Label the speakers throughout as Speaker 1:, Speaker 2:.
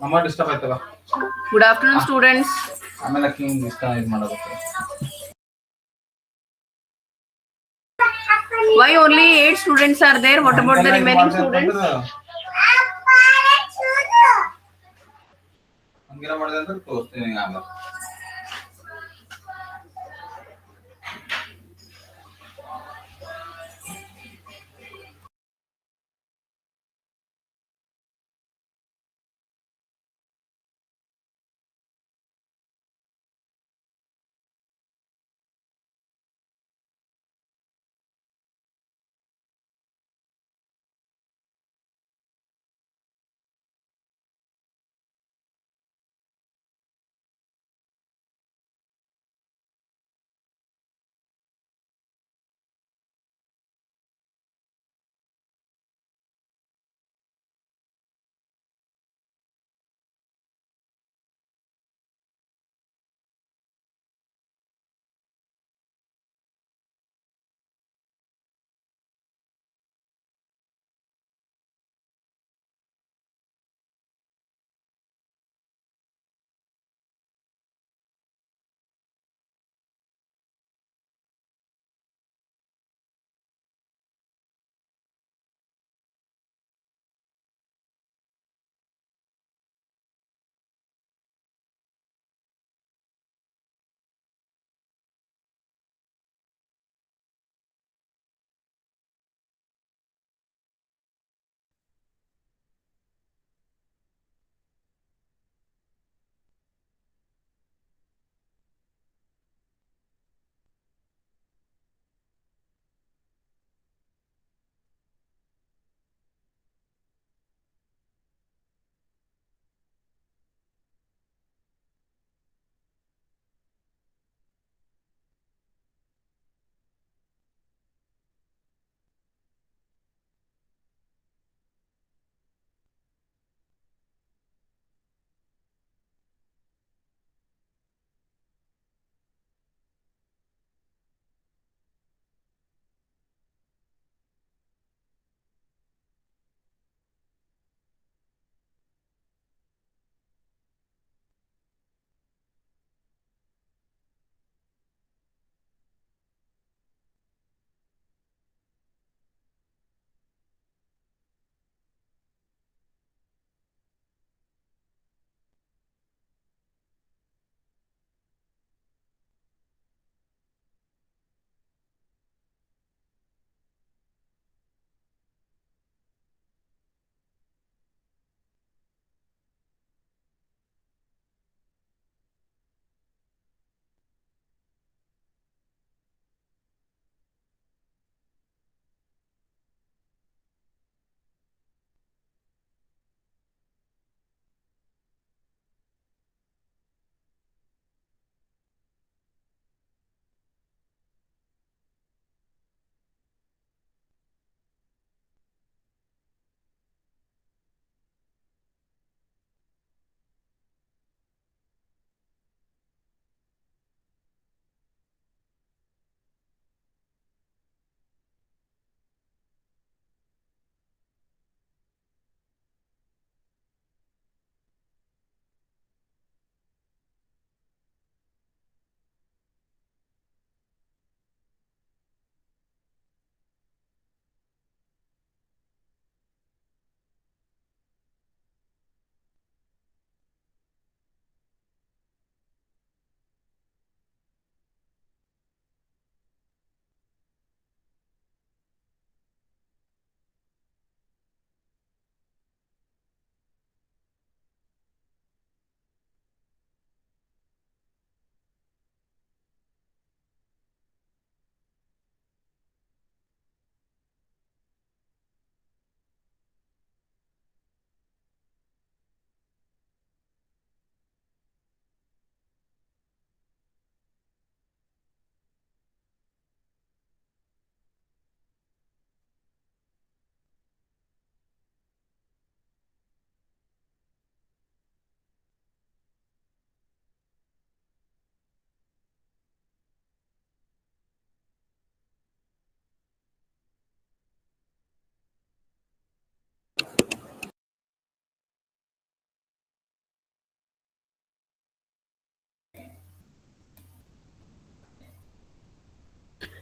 Speaker 1: Mama disturb ಆಯ್ತಲ್ಲ.
Speaker 2: Good afternoon, students.
Speaker 1: ಆಮೇಲೆ ಅಕ್ಕಿ ಹಿಂಗ್ ಡಿಸ್ಕನೆಕ್ಟ್ ಮಾಡಬೇಕು.
Speaker 2: Why only 8 students are there? What about the remaining students?
Speaker 1: ಹಂಗೆಲ್ಲ ಮಾಡಿದ್ರೆ ಅಂತ ತೋರಿಸ್ತೀನಿ ಆಮೇಲೆ.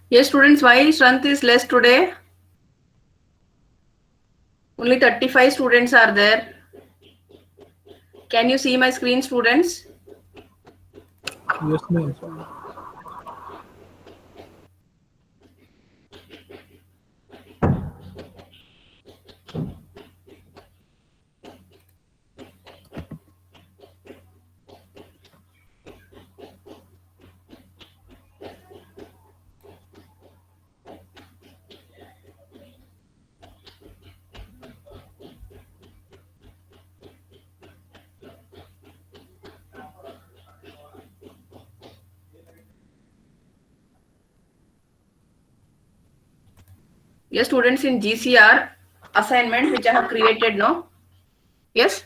Speaker 2: Yes, students, why strength is less today? Only 35 students are there. Can you see my screen, students?
Speaker 3: Yes, ma'am.
Speaker 2: Yes, students, in GCR assignment which I have created, no? Yes?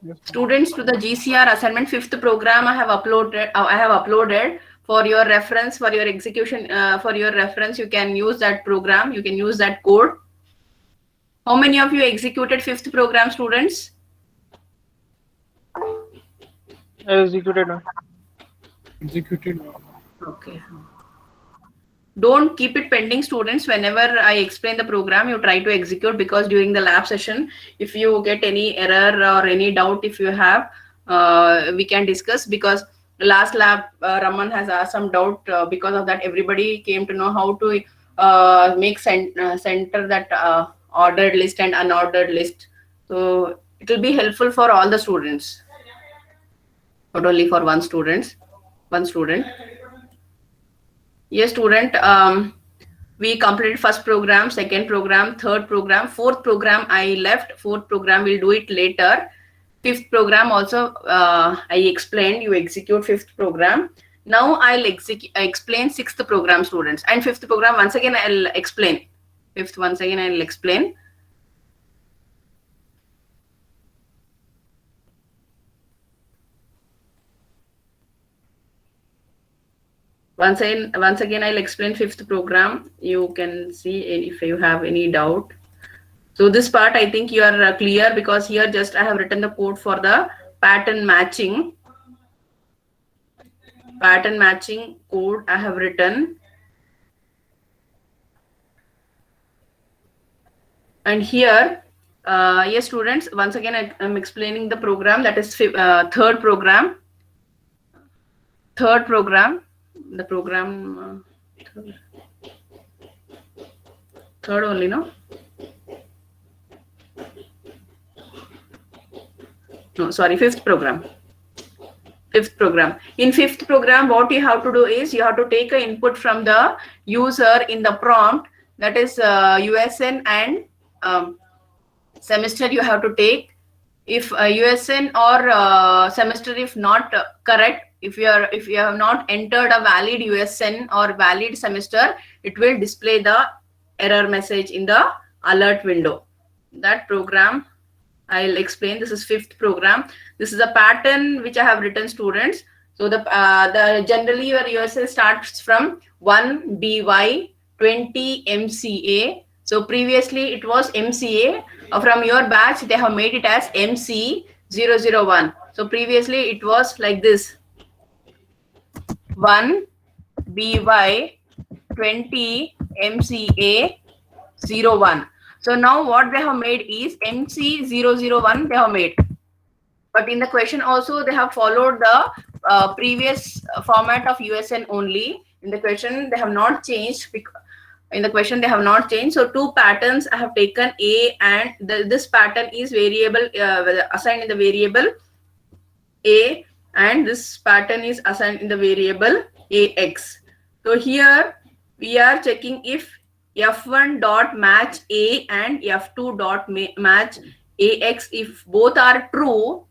Speaker 3: Yes,
Speaker 2: Students, to the GCR assignment 5th program I have uploaded for your reference, for your execution, for your reference. You can use that program, you can use that code. How many of you executed 5th program, students?
Speaker 4: Executed, ma'am.
Speaker 3: executed.
Speaker 2: Okay. Don't keep it pending, students. Whenever I explain the program, you try to execute, because during the lab session, if you get any error or any doubt, if you have, we can discuss. Because last lab, Raman has asked some doubt. Because of that, everybody came to know how to make center that ordered list and unordered list. So it will be helpful for all the students, not only for one student. Yes, student. We completed first program, second program, third program, fourth program I left. Fourth program we'll do it later. Fifth program also I explained. You execute fifth program. Now I'll explain sixth program, students, and fifth program once again I'll explain. Fifth once again I'll explain. Once again I'll explain fifth program. You can see if you have any doubt. So this part I think you are clear, because here just I have written the code for the pattern matching. Pattern matching code I have written. And here, yes, students, once again I'm explaining the program, that is third program. Third program, the program, third only, no? No, sorry, fifth program. Fifth program. In fifth program, what you have to do is you have to take an input from the user in the prompt, that is USN and semester you have to take. If USN or semester if not correct, if you have not entered a valid USN or valid semester, it will display the error message in the alert window. That program I'll explain. This is fifth program. This is a pattern which I have written, students. So the generally your USN starts from 1 BY 20 MCA. So previously it was MCA. From your batch they have made it as MC001. So previously it was like this: 1 BY 20 MCA 01. So now what they have made is MC001 they have made. But in the question also they have followed the previous format of USN only. In the question they have not changed. So two patterns I have taken, A and this pattern is variable assigned in the variable A, and this pattern is assigned in the variable AX. So here we are checking if F1 dot match A and F2 dot match AX. If both are true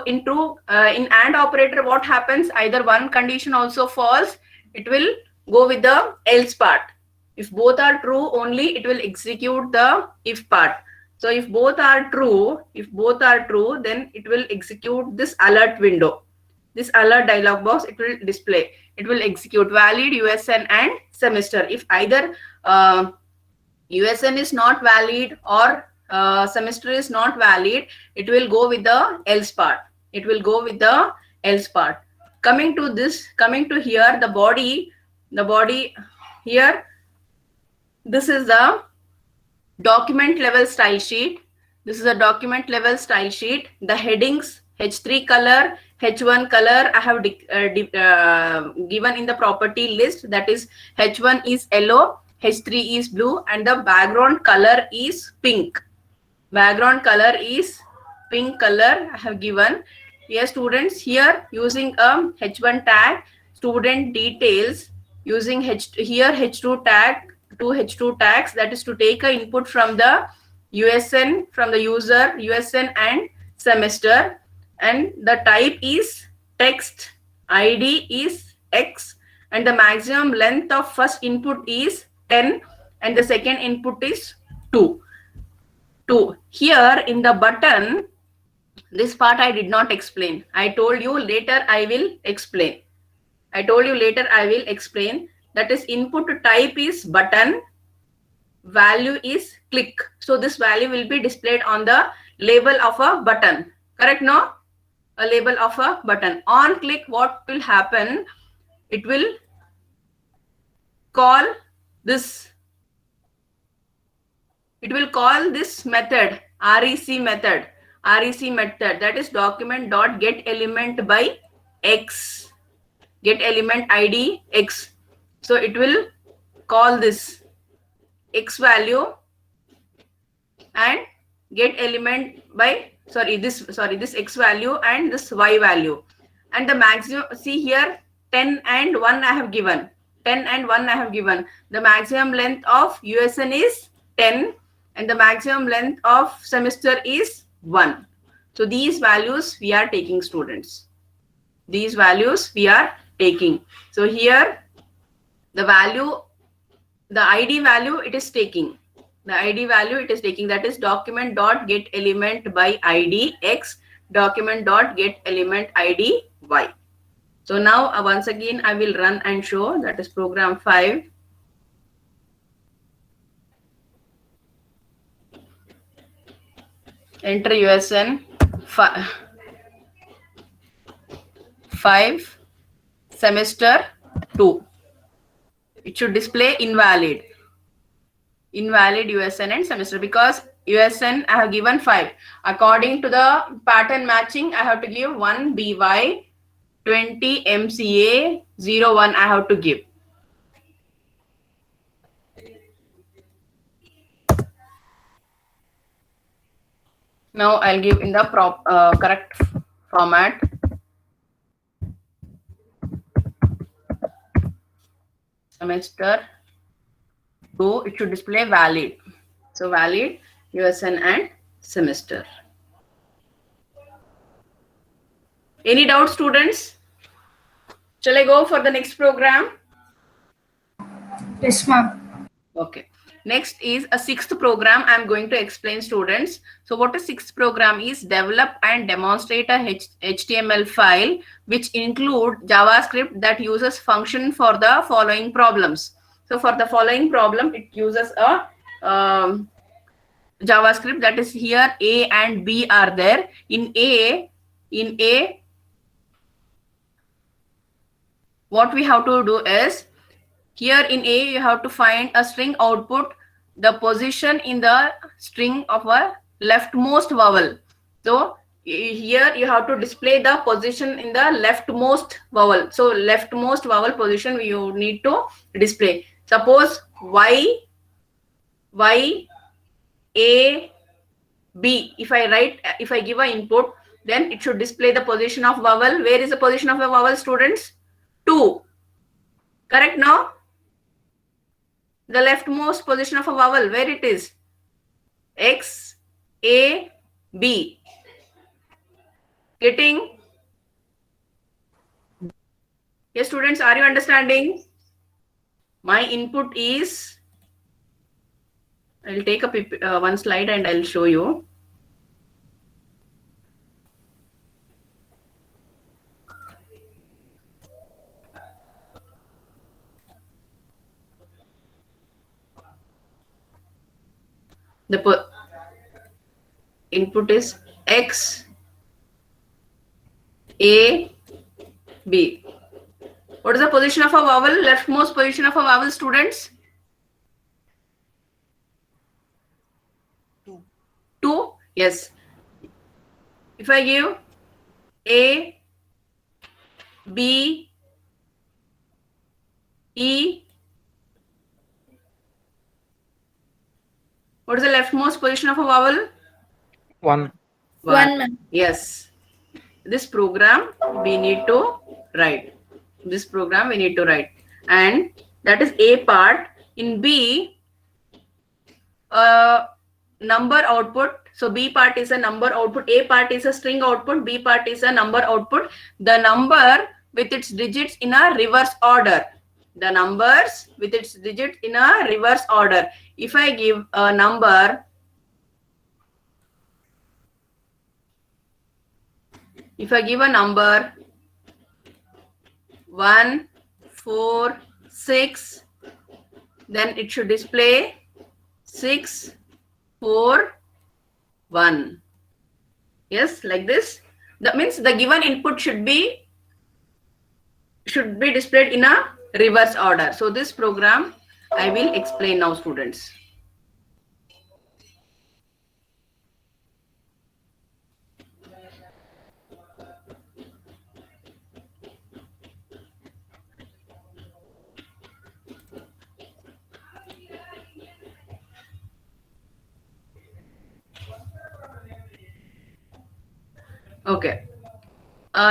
Speaker 2: into in AND operator, what happens? Either one condition also false, it will go with the else part. If both are true only, it will execute the if part. So if both are true, then it will execute this alert window. This alert dialog box, it will display. It will execute valid USN and semester. If either USN is not valid or semester is not valid, it will go with the else part. Coming to here, the body here, this is the document level style sheet. This is a document level style sheet. The headings H3 color, H1 color I have given in the property list. That is H1 is yellow, H3 is blue, and the background color is pink. Background color is pink color I have given. Yes, students, here using a H1 tag, student details, using H2 tag, two H2 tags, that is to take a input from the USN, from the user, USN and semester, and the type is text, ID is X, and the maximum length of first input is 10 and the second input is 2. Here in the button, this part I did not explain. I told you later I will explain. That is input type is button, value is click. So this value will be displayed on the label of a button. Correct, no? A label of a button. On click, what will happen? It will call this. It will call this method, REC method. That is document.getElement by X. Get element ID X. So it will call this X value and get element by this X value and this Y value. And the maximum, see here 10 and 1 I have given. The maximum length of USN is 10 and the maximum length of semester is 1. So these values we are taking, students. These values we are taking. So here the value, the ID value it is taking. That is document.getElement by ID X, document.getElement ID Y. So now once again I will run and show. That is program 5. Enter USN 5 semester 2. It should display invalid USN and semester, because USN I have given 5. According to the pattern matching, I have to give 1 BY, 20 MCA, 01 I have to give. Now I'll give in the correct format. Semester 2, it should display valid. So valid, USN and semester. Any doubt, students? Shall I go for the next program?
Speaker 5: Yes, ma'am.
Speaker 2: Okay. Next is a 6th program I'm going to explain, students. So what a 6th program is: develop and demonstrate a HTML file which include JavaScript that uses function for the following problems. So for the following problem, it uses a JavaScript, that is here A and B are there. In A, what we have to do is, here in A, you have to find a string output, the position in the string of a leftmost vowel. So here you have to display the position in the leftmost vowel. So leftmost vowel position you need to display. Suppose Y, A, B. If I give an input, then it should display the position of vowel. Where is the position of the vowel, students? 2. Correct now? The leftmost position of a vowel, where it is? X, A, B. Getting? Yes, students, are you understanding? My input is, I'll take a one slide and I'll show you. The input is X, A, B. What is the position of a vowel? Leftmost position of a vowel, students? 2. Yes. If I give A, B, E, what is the leftmost position of a vowel?
Speaker 4: 1.
Speaker 2: 1.
Speaker 5: ma'am.
Speaker 2: Yes. This program we need to write. This program we need to write. And that is A part. In B, number output. So B part is a number output. A part is a string output. B part is a number output. The number with its digits in a reverse order. The numbers with its digits in a reverse order. If I give a number, if I give a number 1, 4, 6, then it should display 6, 4, 1. Yes, like this. That means the given input should be displayed in a reverse order. So this program I will explain now, students. Okay.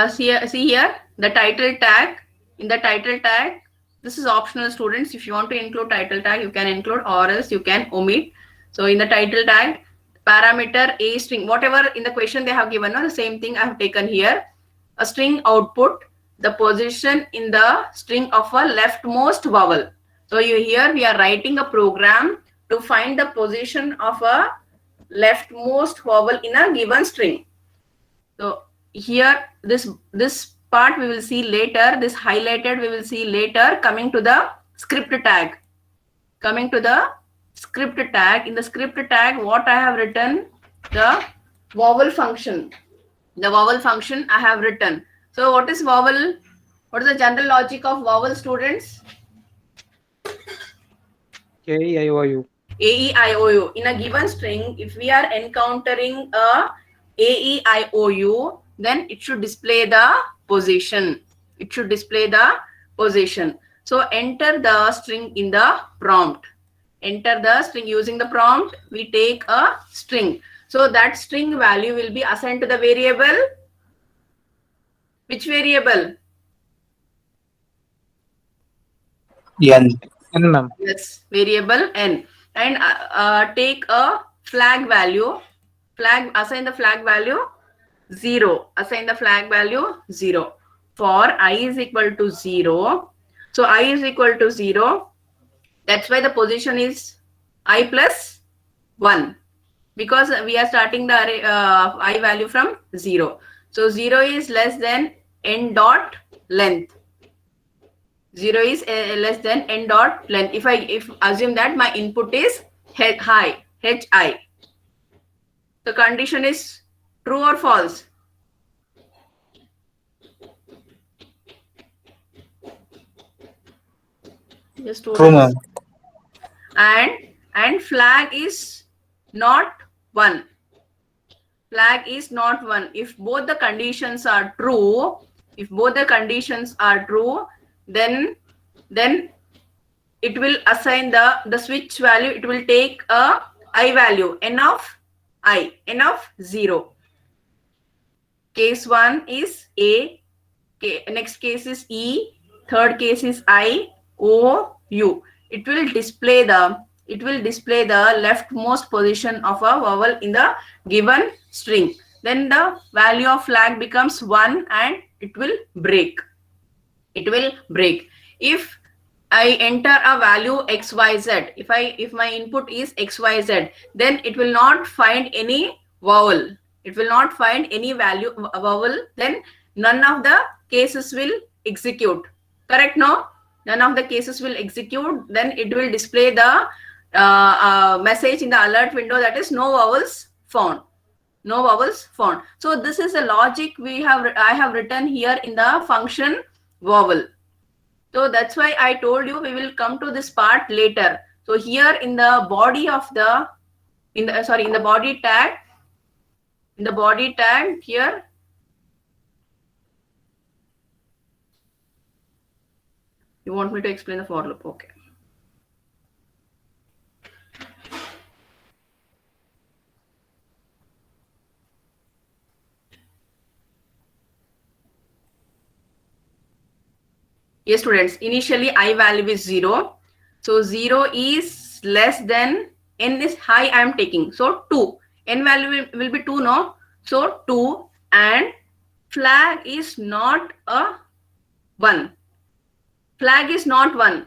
Speaker 2: See here the title tag. In the title tag, this is optional, students. If you want to include title tag, you can include, or else you can omit. So in the title tag, parameter a string, whatever in the question they have given, the same thing I have taken here. A string output, the position in the string of a leftmost vowel. So here we are writing a program to find the position of a leftmost vowel in a given string. So here this part we will see later. This highlighted we will see later. Coming to the script tag. Coming to the script tag. In the script tag, what I have written? The vowel function. The vowel function I have written. So what is vowel? What is the general logic of vowel, students?
Speaker 4: K-E-I-O-U.
Speaker 2: A-E-I-O-U. In a given string, if we are encountering a A-E-I-O-U, then it should display the position. It should display the position. So enter the string in the prompt. Enter the string using the prompt. We take a string. So that string value will be assigned to the variable. Which variable?
Speaker 1: N.
Speaker 4: N, ma'am.
Speaker 2: Yes, variable n. And take a flag value. Assign the flag value 0. Assign the flag value 0. For I is equal to 0. So I is equal to 0. That's why the position is I plus 1. Because we are starting the array, I value from 0. So 0 is less than n dot length. 0 is less than n dot length. If assume that my input is hi, hi. The condition is true or false? Just
Speaker 1: True, ma'am.
Speaker 2: And flag is not 1. Flag is not 1. If both the conditions are true, then it will assign the switch value. It will take a I value, n of 0. Case 1 is A. Next case is E. Third case is I, O, U. It will display the leftmost position of a vowel in the given string. Then the value of flag becomes 1 and it will break. If I enter a value XYZ, if my input is XYZ, then it will not find any vowel. It will not find any value vowel. Then none of the cases will execute. Correct? No? None of the cases will execute. Then it will display the message in the alert window that is no vowels found. No vowels found. So this is the logic I have written here in the function vowel. So that's why I told you we will come to this part later. So here in the body of the in the body tag here, you want me to explain the for loop? Okay. Yes, students, initially I value is 0. So 0 is less than, n is high I am taking. So 2. N value will be 2, no? So 2, and flag is not a 1. Flag is not 1.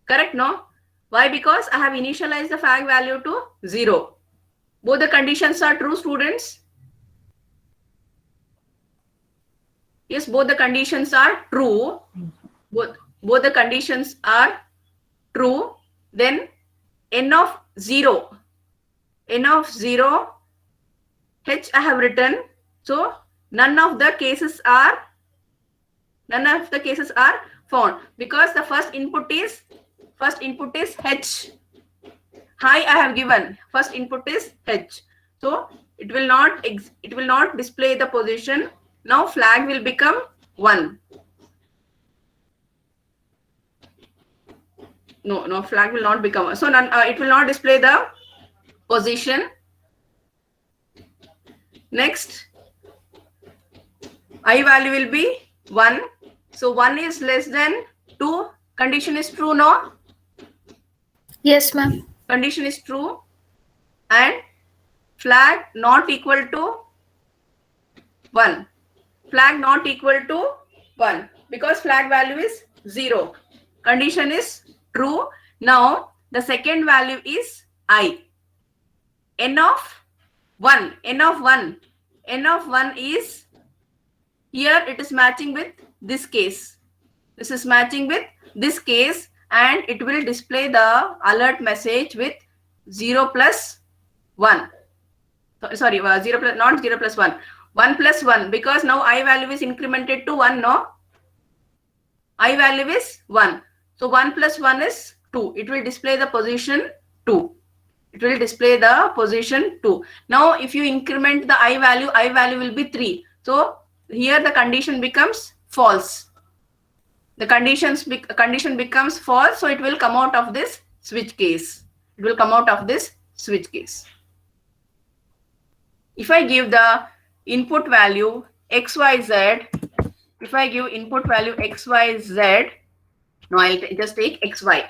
Speaker 2: Correct, no? Why? Because I have initialized the flag value to 0. Both the conditions are true, students. Yes, both the conditions are true. Both the conditions are true. Then n of 0, h I have written. So none of the cases are found, because the first input is h. High I have given. First input is h. So it will not display the position. Now flag will become 1. No, flag will not become 1. So it will not display the position. Next, I value will be 1. So 1 is less than 2. Condition is true, no?
Speaker 5: Yes, ma'am.
Speaker 2: Condition is true. And flag not equal to 1. Flag not equal to 1, because flag value is 0. Condition is true. Now the second value is I. N of 1 is, here it is matching with this case. This is matching with this case, and it will display the alert message with 0 plus 1. Sorry, 0 plus, not 0 plus 1. 1 plus 1, because now I value is incremented to 1, no? I value is 1. So 1 plus 1 is 2. It will display the position 2. It will display the position 2. Now if you increment the I value will be 3. So here the condition becomes false. The condition becomes false, so it will come out of this switch case. It will come out of this switch case. If I give the input value xyz, if I give input value xyz, no, I'll just take xy.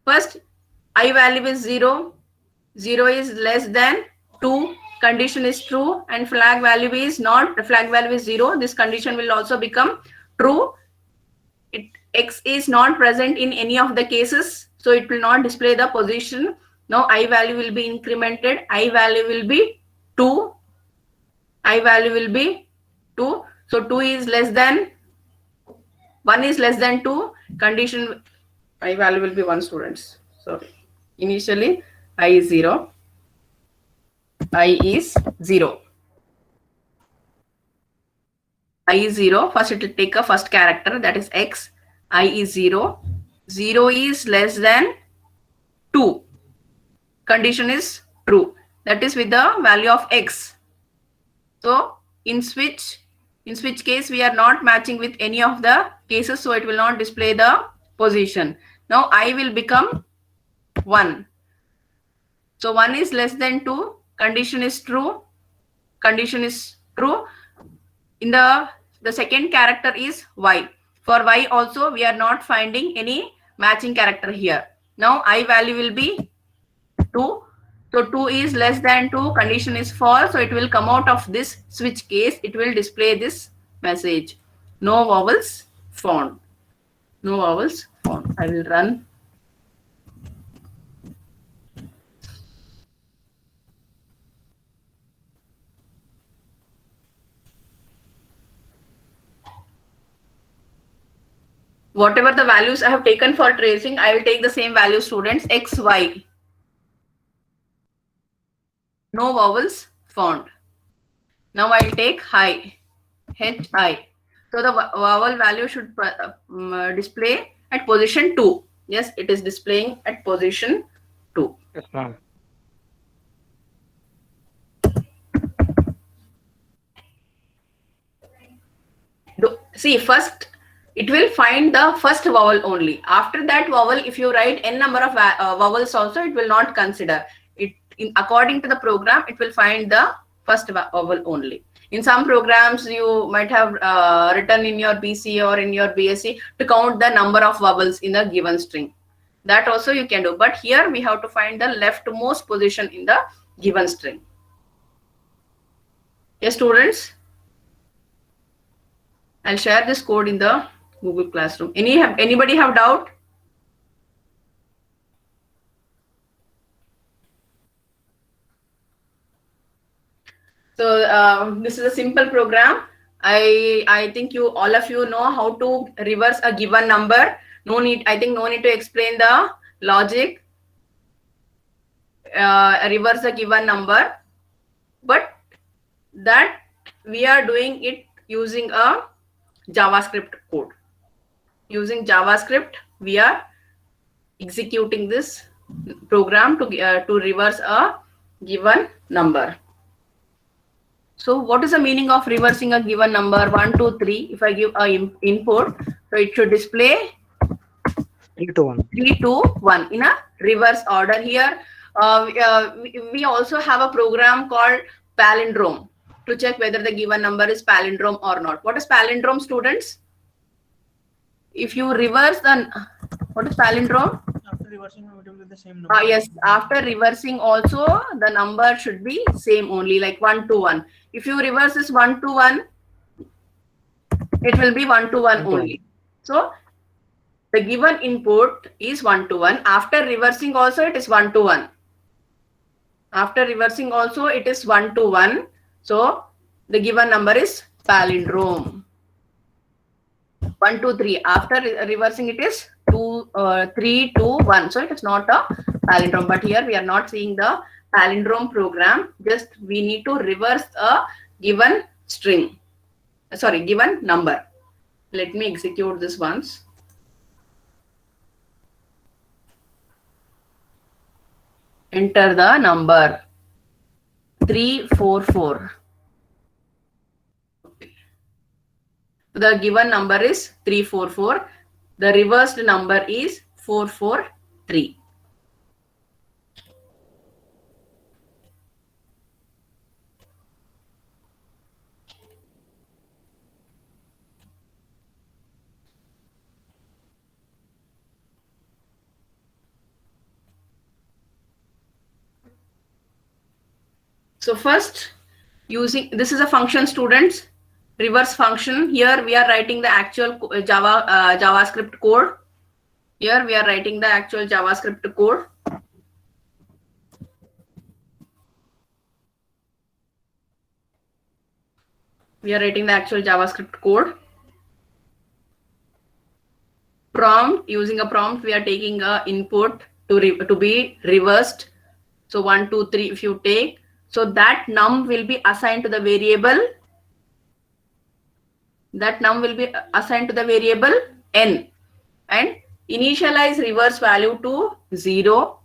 Speaker 2: First, I value is 0. 0 is less than 2. Condition is true, and flag value is 0. This condition will also become true. X is not present in any of the cases, so it will not display the position. Now I value will be incremented. I value will be 2. I value will be 2. So 2 is less than 1 is less than 2. Condition I value will be 1, students. Sorry. Initially I is 0. I is 0. I is 0. First it will take a first character, that is x. I is 0. 0 is less than 2. Condition is true. That is with the value of x. So in switch case, we are not matching with any of the cases, so it will not display the position. Now I will become 1. So 1 is less than 2. Condition is true. Condition is true. In the second character is y. For y also, we are not finding any matching character here. Now I value will be 2. So 2 is less than 2. Condition is false. So it will come out of this switch case. It will display this message. No vowels found. No vowels found. I will run. Whatever the values I have taken for tracing, I will take the same value, students. X, Y. No vowels found. Now I'll take high, hi. So the vowel value should display at position 2. Yes, it is displaying at position 2.
Speaker 4: Yes, ma'am.
Speaker 2: See, first it will find the first vowel only. After that vowel, if you write n number of vowels also, it will not consider it. According to the program, it will find the first vowel only. In some programs, you might have written in your BC or in your BSc to count the number of vowels in a given string. That also you can do. But here we have to find the leftmost position in the given string. Yes, students? I'll share this code in the Google Classroom. Anybody have doubt? So this is a simple program. I think all of you know how to reverse a given number. No need to explain the logic. Reverse a given number, but that we are doing it using a JavaScript code. Using JavaScript, we are executing this program to reverse a given number. So what is the meaning of reversing a given number 1, 2, 3? If I give a input, so it should display
Speaker 4: 3 to 1.
Speaker 2: 3, 2, 1 in a reverse order. Here we also have a program called palindrome to check whether the given number is palindrome or not. What is palindrome, students? If you reverse what is palindrome?
Speaker 1: After reversing, it will be the same number.
Speaker 2: Yes, after reversing also the number should be same only, like 1 to 1. If you reverse this 1 to 1, it will be 1 to 1 only. So the given input is 1 to 1. After reversing also it is 1 to 1. After reversing also it is 1 to 1. So the given number is palindrome. 1, 2, 3. After reversing it is 3, 2, 1. So it is not a palindrome. But here we are not seeing the palindrome program. Just we need to reverse a given string. Sorry, given number. Let me execute this once. Enter the number 344. The given number is 344. The reversed number is 443. So first, this is a function, students. Reverse function. Here we are writing the actual JavaScript code. Here we are writing the actual JavaScript code. We are writing the actual JavaScript code. Prompt, using a prompt, we are taking a input to be reversed. So 1, 2, 3 if you take. So that num will be assigned to the variable. That num will be assigned to the variable n, and initialize reverse value to 0.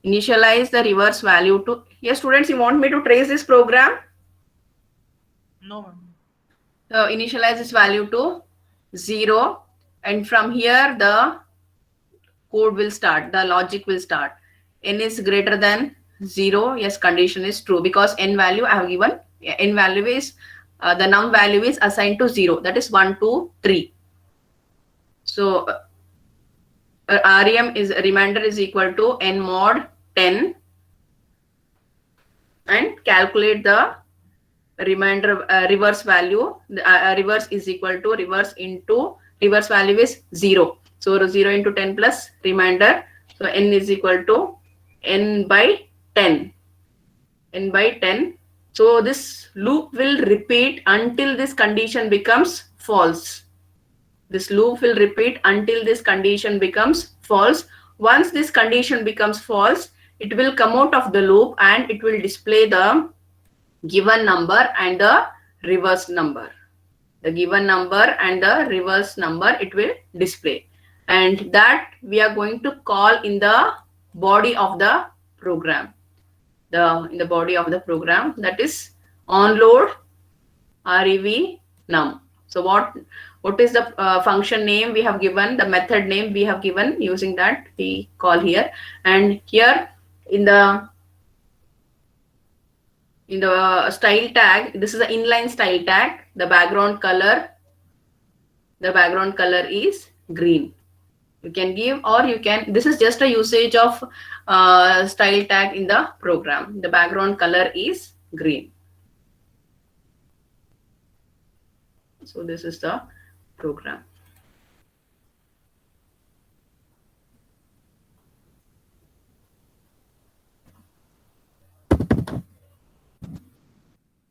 Speaker 2: Initialize the reverse value to. Yes, students, you want me to trace this program?
Speaker 1: No, ma'am.
Speaker 2: So initialize this value to 0, and from here the code will start. The logic will start. N is greater than 0. Yes, condition is true because n value I have given. N value is the num value is assigned to 0. That is 1, 2, 3. So rem is remainder is equal to n mod 10, and calculate the remainder reverse value. The reverse is equal to reverse into reverse value is 0. So 0 into 10 plus remainder. So n is equal to n by 10. N by 10. So this loop will repeat until this condition becomes false. This loop will repeat until this condition becomes false. Once this condition becomes false, it will come out of the loop and it will display the given number and the reverse number. The given number and the reverse number it will display, and that we are going to call in the body of the program. In the body of the program, that is onload rev num. So what is the function name we have given, the method name we have given, using that we call here. And here in the style tag, this is the inline style tag. The background color is green. You can give, or you can, this is just a usage of style tag in the program. The background color is green. So this is the program.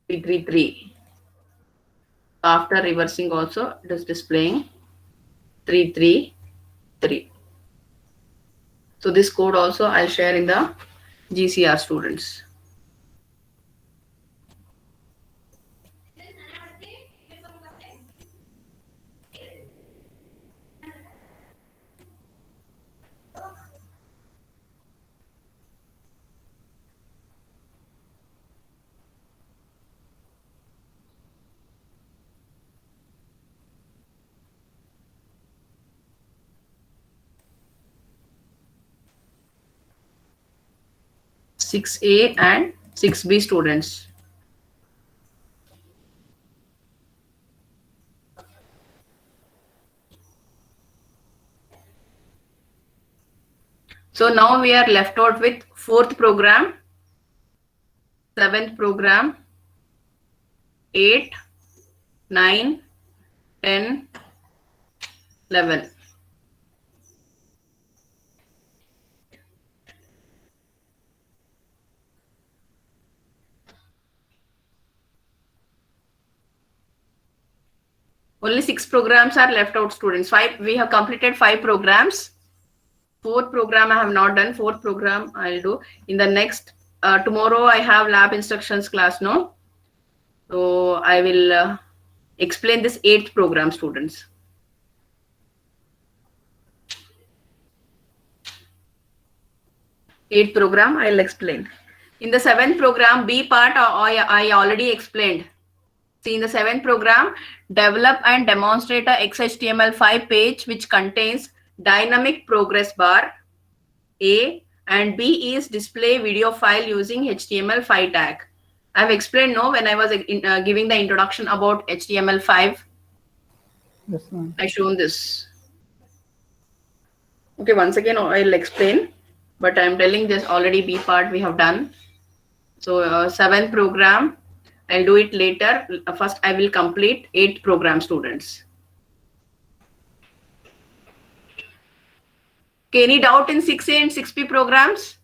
Speaker 2: Three. After reversing also it is displaying 333. So this code also I'll share in the GCR students. Six A and 6B students. So now we are left out with 4th program, 7th program, 8, 9, 10, 11. Only 6 programs are left out, students. We have completed 5 programs. 4th program I have not done. 4th program I'll do in the next. Tomorrow I have lab instructions class, no? So I will explain this 8th program, students. Eighth program I'll explain. In the 7th program, B part I already explained. See, in the 7th program, develop and demonstrate a XHTML5 page which contains dynamic progress bar. A, and B is display video file using HTML5 tag. I have explained, no, when I was giving the introduction about HTML5.
Speaker 3: Yes, ma'am.
Speaker 2: I shown this. Okay, once again I'll explain, but I'm telling this already B part we have done. So 7th program, I'll do it later. First, I will complete 8 program, students. Okay, any doubt in 6A and 6B programs?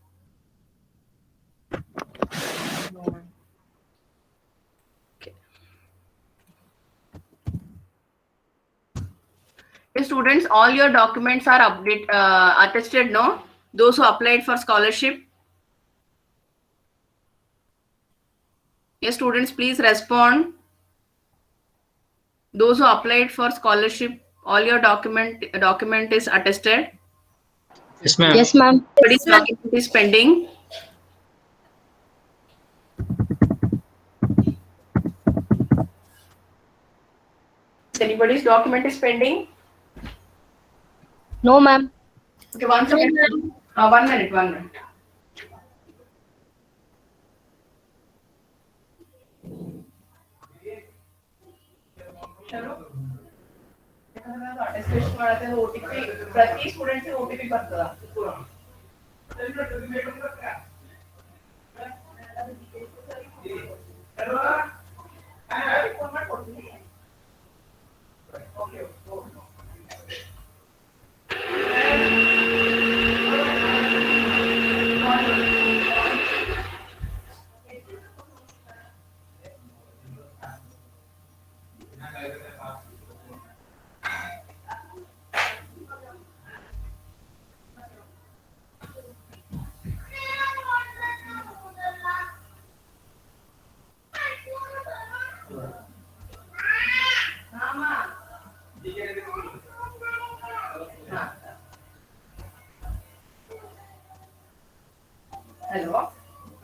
Speaker 1: No, ma'am.
Speaker 2: Okay. Okay, students, all your documents are attested, no? Those who applied for scholarship. Yes, students, please respond. Those who applied for scholarship, all your document is attested.
Speaker 4: Yes, ma'am.
Speaker 5: Yes, ma'am.
Speaker 2: Anybody's document is pending. Anybody's document is pending.
Speaker 5: No, ma'am.
Speaker 2: Okay, one second. 1 minute, 1 minute. ಪ್ರತಿ student OTP ಬರ್ತದ.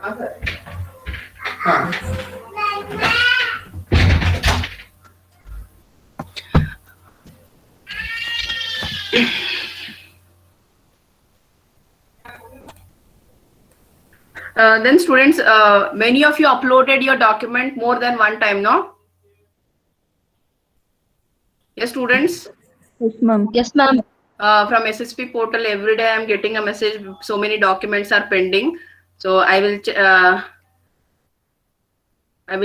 Speaker 2: Then students, many of you uploaded your document more than one time, no? Yes, students.
Speaker 3: Yes, ma'am.
Speaker 5: Yes, ma'am.
Speaker 2: From SSP portal, every day I'm getting a message. So many documents are pending. So I will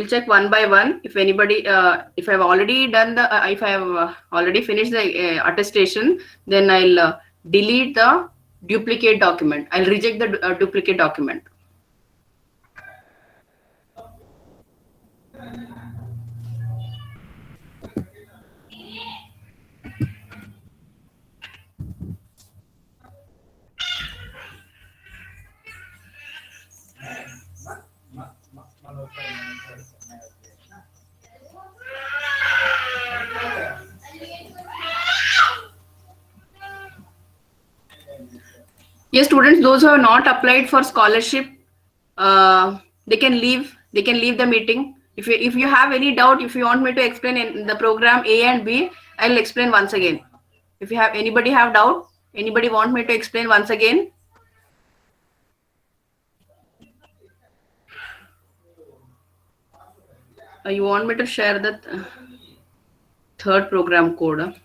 Speaker 2: check one by one. If anybody, if I've already done the, if I've already finished the attestation, then I'll delete the duplicate document. I'll reject the duplicate document. Yes, students, those who have not applied for scholarship, they can leave. They can leave the meeting. If you have any doubt, if you want me to explain in the program A and B, I'll explain once again. If you have anybody have doubt, anybody want me to explain once again? You want me to share the third program code?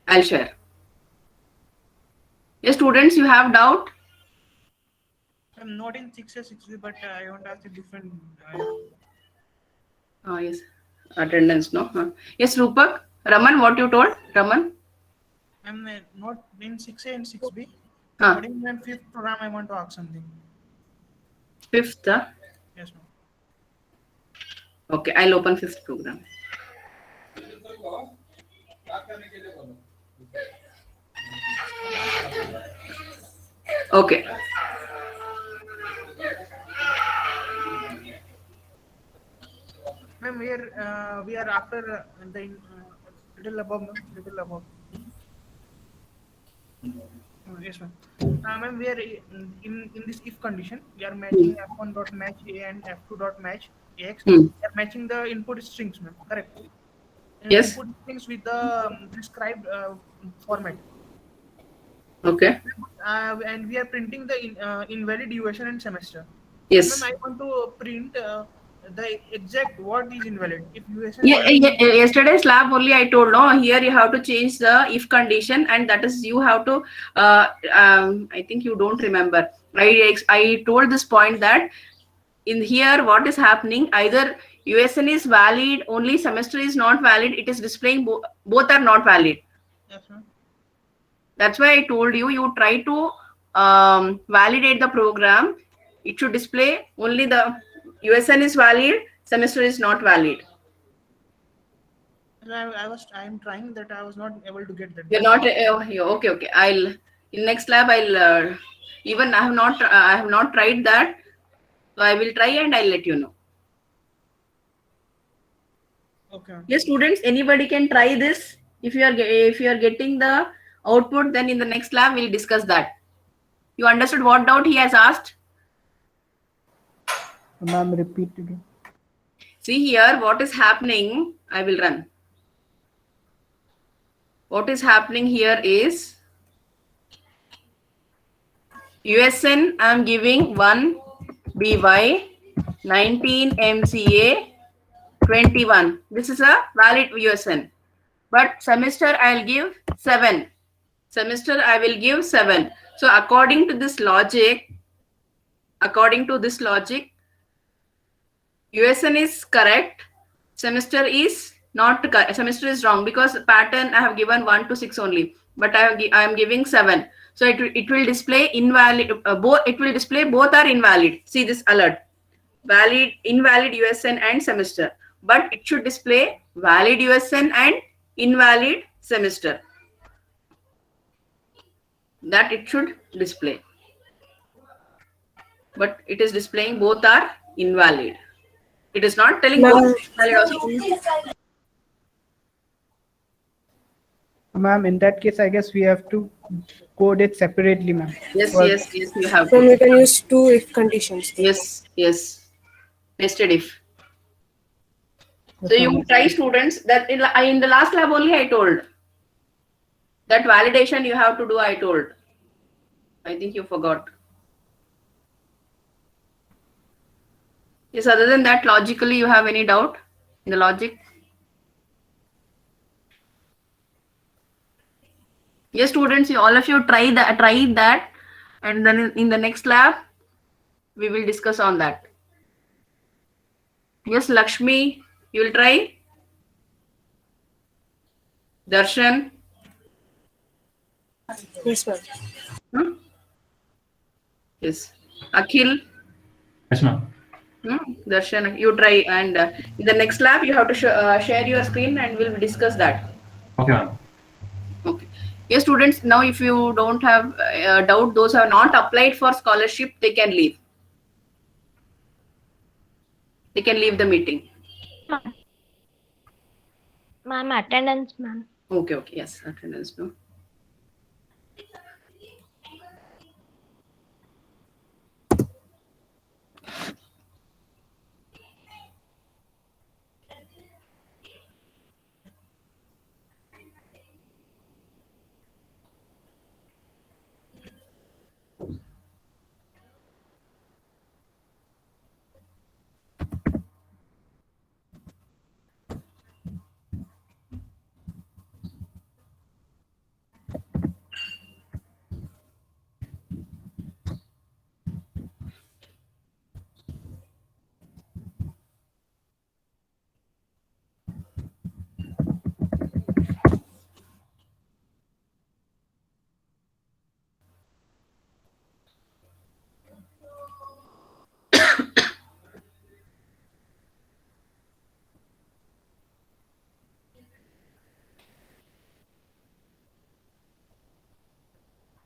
Speaker 2: I'll share. Yes, students, you have doubt?
Speaker 1: I'm not in 6A, 6B, but I want to ask a different.
Speaker 2: Yes, attendance, no? Yes, Rupak. Raman, what you told? Raman?
Speaker 1: I'm not in 6A and 6B.
Speaker 2: Huh.
Speaker 1: But in my fifth program, I want to ask something.
Speaker 2: Fifth?
Speaker 1: Yes, ma'am.
Speaker 2: Okay, I'll open fifth program. Okay.
Speaker 1: Ma'am, we are after the little above, ma'am, little above. Yes, ma'am. Ma'am, we are in this if condition. We are matching f1 dot match a and f2 dot match ax. We are matching the input strings, ma'am. Correct.
Speaker 2: Yes.
Speaker 1: Input strings with the prescribed format.
Speaker 2: Okay.
Speaker 1: And we are printing the invalid duration and semester.
Speaker 2: Yes.
Speaker 1: Ma'am, I want to print the exact what is invalid. If USN
Speaker 2: Yesterday's lab only I told, no, here you have to change the if condition, and that is you have to I think you don't remember. I told this point that in here what is happening, either USN is valid, only semester is not valid, it is displaying both are not valid.
Speaker 1: Yes, ma'am.
Speaker 2: That's why I told you, you try to validate the program. It should display only the USN is valid, semester is not valid.
Speaker 1: I'm trying that. I was not able to get that.
Speaker 2: You're not okay. I'll in next lab I'll even I have not tried that, so I will try and I'll let you know.
Speaker 1: Okay.
Speaker 2: Yes, students, anybody can try this. If you are getting the output, then in the next lab we'll discuss that. You understood what doubt he has asked?
Speaker 3: Ma'am, repeat again.
Speaker 2: See here, what is happening? I will run. What is happening here is USN I am giving 1 BY 19 MCA 21. This is a valid USN. But semester I'll give 7. Semester I will give 7. So according to this logic, USN is correct. Semester is not correct. Semester is wrong because pattern I have given 1 to 6 only, but I am giving 7. So it will display invalid. It will display both are invalid. See this alert: valid, invalid USN and semester. But it should display valid USN and invalid semester. That it should display. But it is displaying both are invalid. It is not telling both invalid also.
Speaker 3: Ma'am, in that case, I guess we have to code it separately, ma'am.
Speaker 2: Yes,
Speaker 3: For-
Speaker 2: yes, yes, you have
Speaker 6: So
Speaker 2: to.
Speaker 6: we can use two if conditions.
Speaker 2: Yes, yes. Nested if.
Speaker 3: Yes,
Speaker 2: So you
Speaker 3: ma'am.
Speaker 2: try, students, that in the last lab only I told. That validation you have to do, I told. I think you forgot. Yes, other than that, logically, you have any doubt in the logic? Yes, students, all of you try that, and then in the next lab, we will discuss on that. Yes, Lakshmi, you will try? Darshan?
Speaker 6: Yes, ma'am.
Speaker 2: Hmm? Yes. Akhil?
Speaker 4: Yes, ma'am.
Speaker 2: Darshan, you try, and in the next lab, you have to share your screen and we'll discuss that.
Speaker 4: Okay, ma'am.
Speaker 2: Okay. Yes, students, now if you don't have doubt, those who have not applied for scholarship, they can leave. They can leave the meeting.
Speaker 5: Ma'am, attendance, ma'am.
Speaker 2: Okay, okay, yes, attendance, no.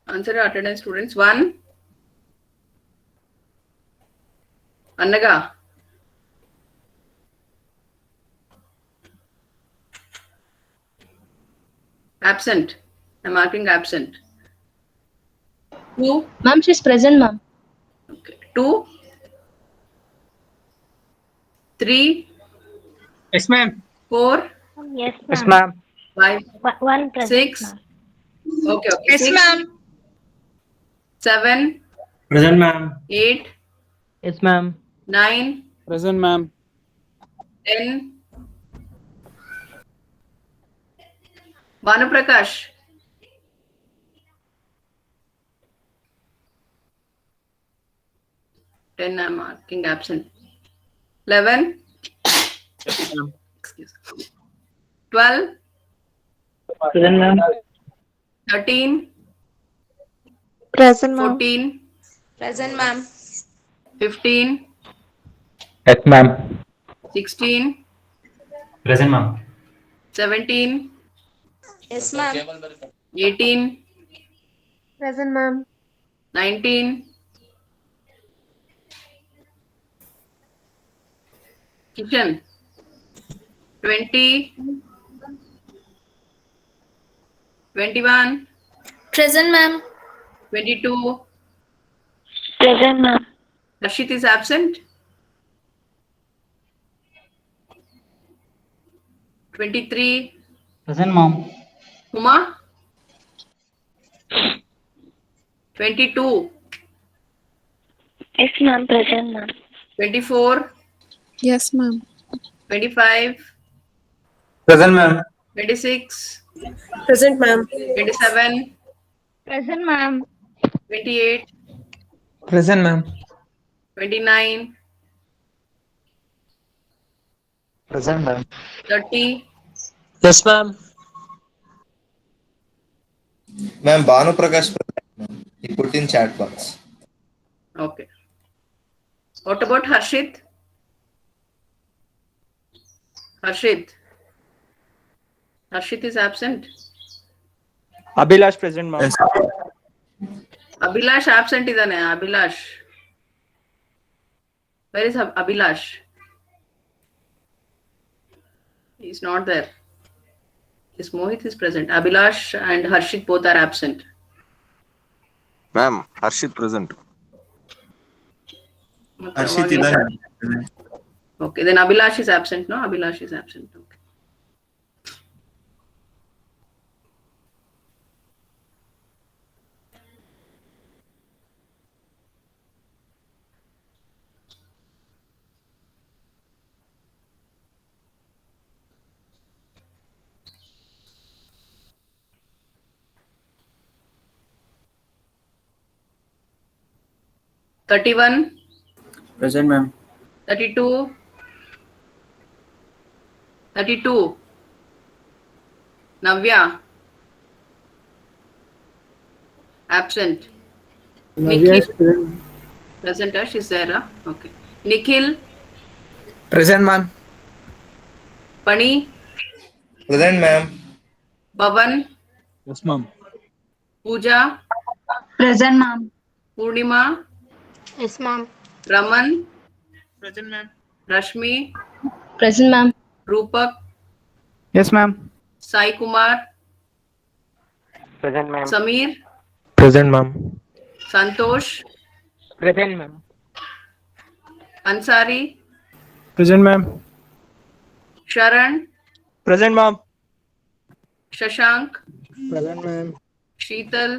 Speaker 2: Answer your attendance, students. 1. Annaga. Absent. I'm marking absent. 2.
Speaker 7: Ma'am, she's present, ma'am.
Speaker 2: Okay. 2. 3.
Speaker 4: Yes, ma'am.
Speaker 2: 4.
Speaker 5: Yes, ma'am.
Speaker 3: Yes, ma'am.
Speaker 2: 5.
Speaker 5: One present,
Speaker 2: 6.
Speaker 5: ma'am.
Speaker 2: Okay, okay. Yes, 6. 7.
Speaker 4: Present, ma'am.
Speaker 2: 8.
Speaker 3: Yes, ma'am.
Speaker 2: 9.
Speaker 8: Present, ma'am.
Speaker 2: 10. Bhanuprakash. 10, I'm marking absent. 11. Excuse me. 12.
Speaker 3: Present, ma'am.
Speaker 2: 13.
Speaker 5: Present, ma'am.
Speaker 2: 14.
Speaker 6: Present, ma'am.
Speaker 2: 15.
Speaker 4: Yes, ma'am.
Speaker 2: 16.
Speaker 4: Present, ma'am.
Speaker 2: 17.
Speaker 6: Yes, ma'am.
Speaker 2: 18.
Speaker 6: Present, ma'am.
Speaker 2: 19. Kishan. 20. 21.
Speaker 5: Present, ma'am.
Speaker 2: 22.
Speaker 5: Present, ma'am.
Speaker 2: Rashid is absent. 23.
Speaker 3: Present, ma'am.
Speaker 2: Huma. 22.
Speaker 5: Yes, ma'am. Present, ma'am.
Speaker 2: 24.
Speaker 6: Yes, ma'am.
Speaker 2: 25.
Speaker 4: Present, ma'am.
Speaker 2: 26.
Speaker 6: Present, ma'am.
Speaker 2: 27.
Speaker 5: Present, ma'am.
Speaker 2: 28.
Speaker 8: Present, ma'am.
Speaker 2: 29.
Speaker 8: Present, ma'am.
Speaker 2: 30.
Speaker 8: Yes, ma'am.
Speaker 9: Ma'am, Bhanu Prakash, ma'am. He put in chat box.
Speaker 2: Okay. What about Harshit? Harshit. Harshit is absent.
Speaker 8: Abhilash present, ma'am.
Speaker 9: Yes.
Speaker 2: Abhilash absent idane. Abhilash. Where is Abhilash? He's not there. Yes, Mohit is present. Abhilash and Harshit both are absent.
Speaker 7: Ma'am Harshit present.
Speaker 9: Harshit ಇದ್ದಾರೆ.
Speaker 2: Okay, then Abhilash is absent, no? Abhilash is absent. Okay. Thirty-one.
Speaker 8: Present, ma'am.
Speaker 2: 32. 32. Navya. Absent.
Speaker 8: Navya is
Speaker 2: Nikhil. Present, she's there. Okay. Nikhil.
Speaker 8: present, ma'am.
Speaker 2: Pani.
Speaker 9: Present, ma'am.
Speaker 2: Pavan.
Speaker 8: Yes, ma'am.
Speaker 2: Pooja.
Speaker 5: Present, ma'am.
Speaker 2: Purnima.
Speaker 6: Yes, ma'am.
Speaker 2: Raman.
Speaker 1: Present, ma'am.
Speaker 2: Rashmi.
Speaker 5: Present, ma'am.
Speaker 2: Rupak.
Speaker 3: Yes, ma'am.
Speaker 2: Sai Kumar.
Speaker 8: Present, ma'am.
Speaker 2: Samir.
Speaker 8: Present, ma'am.
Speaker 2: Santosh.
Speaker 8: Present, ma'am.
Speaker 2: Ansari.
Speaker 8: Present, ma'am.
Speaker 2: Sharan.
Speaker 8: Present, ma'am.
Speaker 2: Shashank.
Speaker 8: Present, ma'am.
Speaker 2: Sheetal.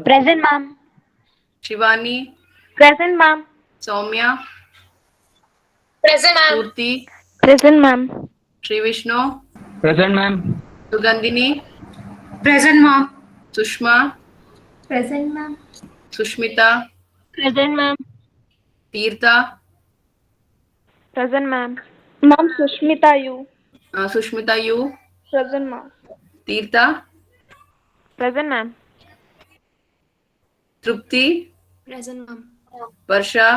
Speaker 5: Present, ma'am.
Speaker 2: Shivani.
Speaker 5: Present, ma'am.
Speaker 2: Soumya.
Speaker 6: Present, ma'am.
Speaker 2: Purti.
Speaker 5: Present, ma'am.
Speaker 2: Sri Vishnu.
Speaker 8: Present, ma'am.
Speaker 2: Sugandhini.
Speaker 6: Present, ma'am.
Speaker 2: Sushma.
Speaker 5: Present, ma'am.
Speaker 2: Sushmita.
Speaker 5: Present, ma'am.
Speaker 2: Tirtha.
Speaker 5: Present, ma'am. Ma'am, Sushmita, you.
Speaker 2: Sushmita, you.
Speaker 5: Present, ma'am.
Speaker 2: Tirtha.
Speaker 5: Present, ma'am.
Speaker 2: Trupti.
Speaker 6: Present, ma'am.
Speaker 2: Varsha.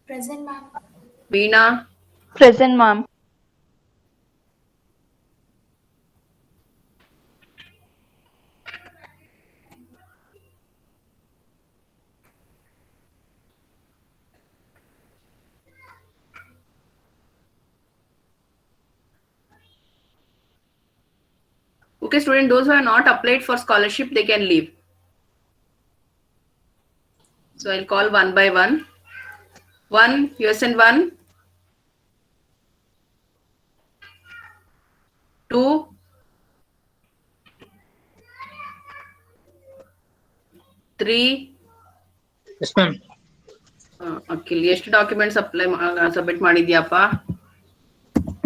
Speaker 6: Present, ma'am.
Speaker 2: Veena.
Speaker 5: Present, ma'am.
Speaker 2: Okay, student, those who are not applied for scholarship, they can leave. So I'll call one by one. 1, USN 1. 2. 3.
Speaker 8: Yes, ma'am.
Speaker 2: Akhil ಎಷ್ಟು documents submit ಮಾಡಿದ್ಯಾಪ್ಪ?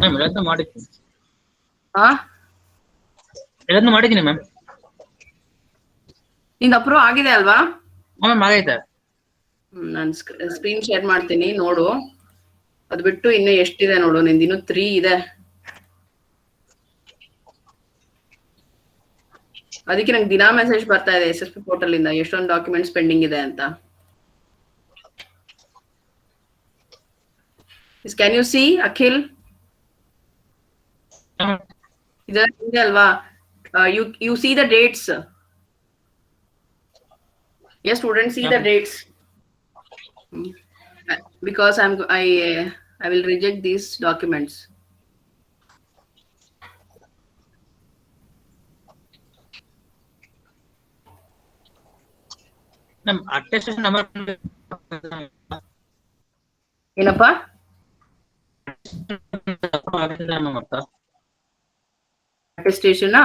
Speaker 8: Ma'am ಎಲ್ಲದನ್ನೂ ಮಾಡಿದ್ದೀನಿ.
Speaker 2: ಹಾ,
Speaker 8: ಎಲ್ಲದನ್ನೂ ಮಾಡಿದ್ದೀನಿ ma'am.
Speaker 2: ನಿಂದು approve ಆಗಿದೆ ಅಲ್ವಾ?
Speaker 8: Ma'am ಆಗೈತೆ.
Speaker 2: ನಾನು ಸ್ಕ್ರೀನ್ ಶೇರ್ ಮಾಡ್ತೀನಿ, ನೋಡು. ಅದು ಬಿಟ್ಟು ಇನ್ನು ಎಷ್ಟಿದೆ ನೋಡು, ನಿಂದು ಇನ್ನು 3 ಇದೆ. ಅದಕ್ಕೆ ನಂಗೆ ದಿನಾ ಮೆಸೇಜ್ ಬರ್ತಾ ಇದೆ SSP ಪೋರ್ಟಲ್ ಇಂದ ಎಷ್ಟೊಂದು ಡಾಕ್ಯುಮೆಂಟ್ಸ್ ಪೆಂಡಿಂಗ್ ಇದೆ ಅಂತ. Can you see, Akhil? ಇದೆ ಅಲ್ವಾ? You see the dates. Yes, students, see the dates. Because I will reject these documents.
Speaker 8: Ma'am attestation number
Speaker 2: ಏನಪ್ಪ? ಅಟೆಸ್ಟೇಷನ್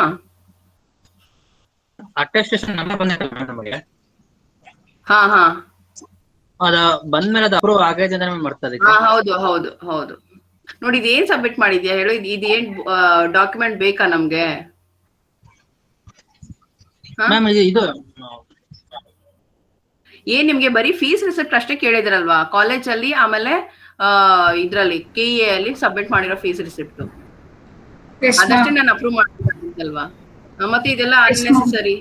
Speaker 8: ಅಟೆಸ್ಟೇಷನ್ ನಂಬರ್ ಬಂದಿದೆ ನಮಗೆ.
Speaker 2: ಹಾ ಹಾ,
Speaker 8: ಅದ ಬಂದ್ಮೇಲೆ ಅದು ಅಪ್ರೂವ್ ಆಗೈತೆ ಅಂತ ನಮಗೆ ಬರ್ತದೆ.
Speaker 2: ಹಾ, ಹೌದು ಹೌದು ಹೌದು. ನೋಡಿ, ಇದೇನ್ ಸಬ್ಮಿಟ್ ಮಾಡಿದ್ಯಾ ಹೇಳು? ಇದೇನ್ ಡಾಕ್ಯುಮೆಂಟ್ ಬೇಕಾ ನಮ್ಗೆ?
Speaker 8: ಮ್ಯಾಮ್ ಇದು
Speaker 2: ಏನ್ ನಿಮ್ಗೆ ಬರೀ ಫೀಸ್ ರಿಸಿಪ್ಟ್ ಅಷ್ಟೇ ಕೇಳಿದ್ರಲ್ವಾ ಕಾಲೇಜ್ ಅಲ್ಲಿ? ಆಮೇಲೆ ಇದ್ರಲ್ಲಿ KEA ಅಲ್ಲಿ ಸಬ್ಮಿಟ್ ಮಾಡಿರೋ ಫೀಸ್ ರಿಸಿಪ್ಟ್ ಅದಷ್ಟೇ ನಾನು ಅಪ್ರೂವ್ ಮಾಡಿಲ್ವಾ? ಮತ್ತೆ ಇದೆಲ್ಲ unnecessary.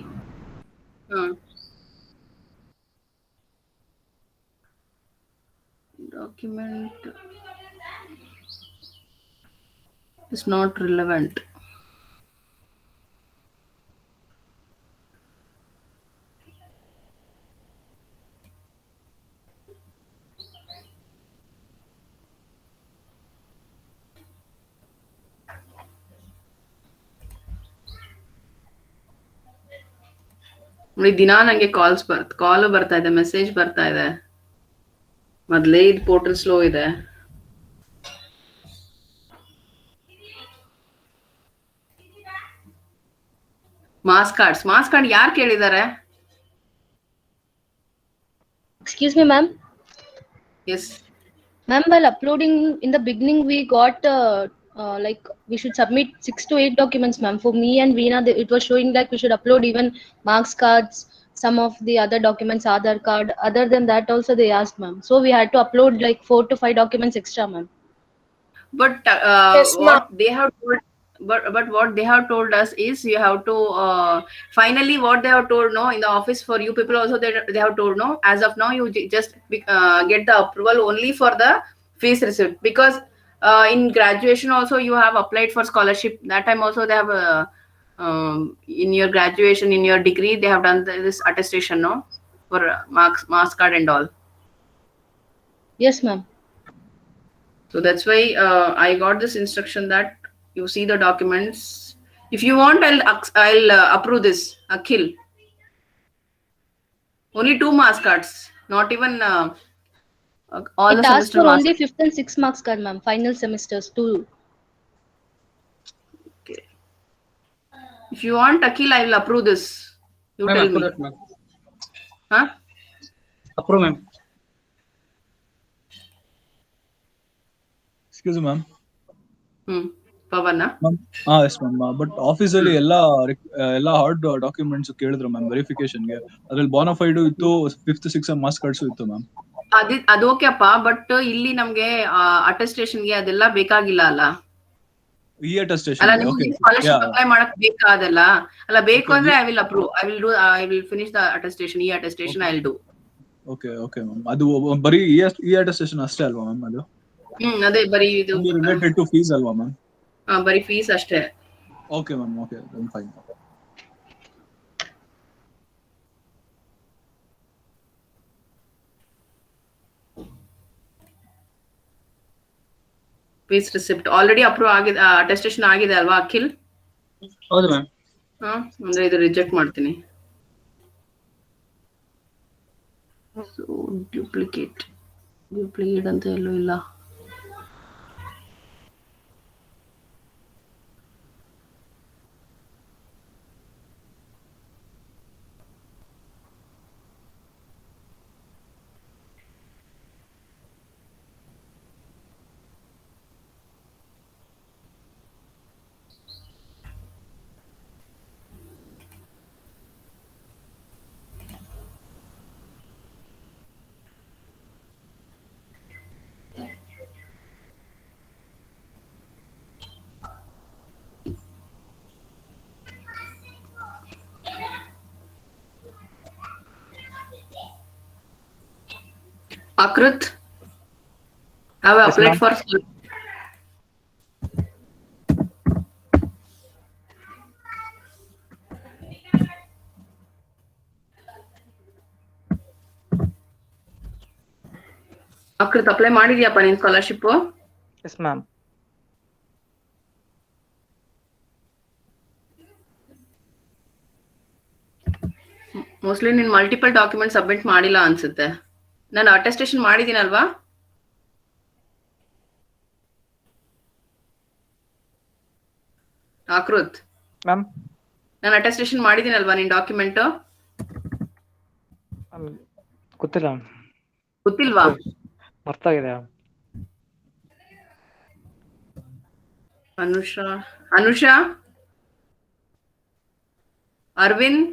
Speaker 2: Document is not relevant. ನೋಡಿ ದಿನಾ ನಂಗೆ ಕಾಲ್ ಬರ್ತಾ ಇದೆ, ಮೆಸೇಜ್ ಬರ್ತಾ ಇದೆ. ಮೊದ್ಲೇ ಇದು ಪೋರ್ಟಲ್ ಸ್ಲೋ ಇದೆ. ಮಾಸ್ ಕಾರ್ಡ್ ಯಾರು ಕೇಳಿದ್ದಾರೆ?
Speaker 6: Excuse me, ma'am.
Speaker 2: Yes.
Speaker 6: Ma'am, while uploading in the beginning, we got like we should submit 6 to 8 documents, ma'am. For me and Veena, it was showing like we should upload even marks cards, some of the other documents, Aadhaar card. Other than that, also they asked, ma'am. So we had to upload like 4 to 5 documents extra, ma'am.
Speaker 2: But
Speaker 5: Yes,
Speaker 2: what they have told, but what they have told us is you have to finally what they have told, no, in the office for you people also they have told, no, as of now you just get the approval only for the fees receipt, because in graduation also you have applied for scholarship. That time also they have in your graduation, in your degree, they have done this attestation, no, for marks card and all.
Speaker 6: Yes, ma'am.
Speaker 2: So that's why I got this instruction that you see the documents. If you want, I'll approve this, Akhil. Only 2 marks cards, not even all
Speaker 6: It
Speaker 2: the
Speaker 6: asked
Speaker 2: semester
Speaker 6: for
Speaker 2: marks.
Speaker 6: only 5th and 6th marks card, ma'am. Final semesters too.
Speaker 2: Okay. If you want, Akhil, I will approve this. You
Speaker 8: Ma'am,
Speaker 2: tell
Speaker 8: approve
Speaker 2: me.
Speaker 8: that, ma'am.
Speaker 2: Huh?
Speaker 8: Approve, ma'am.
Speaker 7: Excuse me, ma'am.
Speaker 2: Pavana?
Speaker 7: Yes, ma'am. But office ಅಲ್ಲಿ ಎಲ್ಲ hard documents ಕೇಳಿದ್ರು ma'am ವೆರಿಫಿಕೇಶನ್ಗೆ. ಅದ್ರಲ್ಲಿ bona fide ಇತ್ತು, 5th 6th marks cards ಇತ್ತು ma'am.
Speaker 2: ಅದು okay ಅಪ್ಪ, but ಇಲ್ಲಿ ನಮ್ಗೆ ಅಟೆಸ್ಟೇಷನ್ಗೆ ಅದೆಲ್ಲ ಬೇಕಾಗಿಲ್ಲ ಅಲ್ಲ.
Speaker 7: ಈ ಅಟೆಸ್ಟೇಷನ್
Speaker 2: ಅಲ್ಲ, ನಿಮ್ಗೆ ಸ್ಕಾಲರ್ಶಿಪ್ ಅಪ್ಲೈ ಮಾಡಕ್ ಬೇಕಾದಲ್ಲ ಅಲ್ಲ. ಬೇಕು ಅಂದ್ರೆ I will approve, I will finish the attestation. ಈ attestation I will do.
Speaker 7: Okay ma'am. ಅದು ಬರೀ ಈ ಅಟೆಸ್ಟೇಷನ್ ಅಷ್ಟೇ ಅಲ್ವಾ ಮ್ಯಾಮ್? ಅದು
Speaker 2: ಅದೇ ಬರೀ ಇದು
Speaker 7: ರಿಲೇಟೆಡ್ ಟು ಫೀಸ್ ಅಲ್ವಾ ಮ್ಯಾಮ್?
Speaker 2: ಬರೀ ಫೀಸ್ ಅಷ್ಟೇ.
Speaker 7: Okay ma'am, okay fine.
Speaker 2: Fees receipt already approve ಆಗಿದೆ, ಅಟೆಸ್ಟೇಷನ್ ಆಗಿದೆ ಅಲ್ವಾ ಅಖಿಲ್?
Speaker 8: ಹೌದು ಮ್ಯಾಮ್.
Speaker 2: ಅಂದ್ರೆ ಇದು ರಿಜೆಕ್ಟ್ ಮಾಡ್ತೀನಿ. ಸೊ ಡ್ಯೂಪ್ಲಿಕೇಟ್ ಅಂತ ಎಲ್ಲೂ ಇಲ್ಲ. Akrut, have I applied for? Akrut, apply ಮಾಡಿದ್ಯಾಪ್ಪ ನೀನ್ ಸ್ಕಾಲರ್ಶಿಪ್?
Speaker 3: Yes, ma'am.
Speaker 2: ಮೋಸ್ಟ್ಲಿ ನೀನ್ ಮಲ್ಟಿಪಲ್ ಡಾಕ್ಯುಮೆಂಟ್ ಸಬ್ಮಿಟ್ ಮಾಡಿಲ್ಲ ಅನ್ಸುತ್ತೆ. ನಾನು ಅಟೆಸ್ಟೇಷನ್ ಮಾಡಿದ್ದೀನಲ್ವಾ? ಆಕೃತ್
Speaker 3: ಮ್ಯಾಮ್,
Speaker 2: ನಾನು ಅಟೆಸ್ಟೇಷನ್ ಮಾಡಿದ್ದೀನಲ್ವಾ ನಿನ್ ಡಾಕ್ಯುಮೆಂಟ್?
Speaker 3: ಗೊತ್ತಿಲ್ಲ.
Speaker 2: ಗೊತ್ತಿಲ್ವಾ?
Speaker 3: ಮರ್ತಾಗಿದೆ.
Speaker 2: Anusha, Aravind,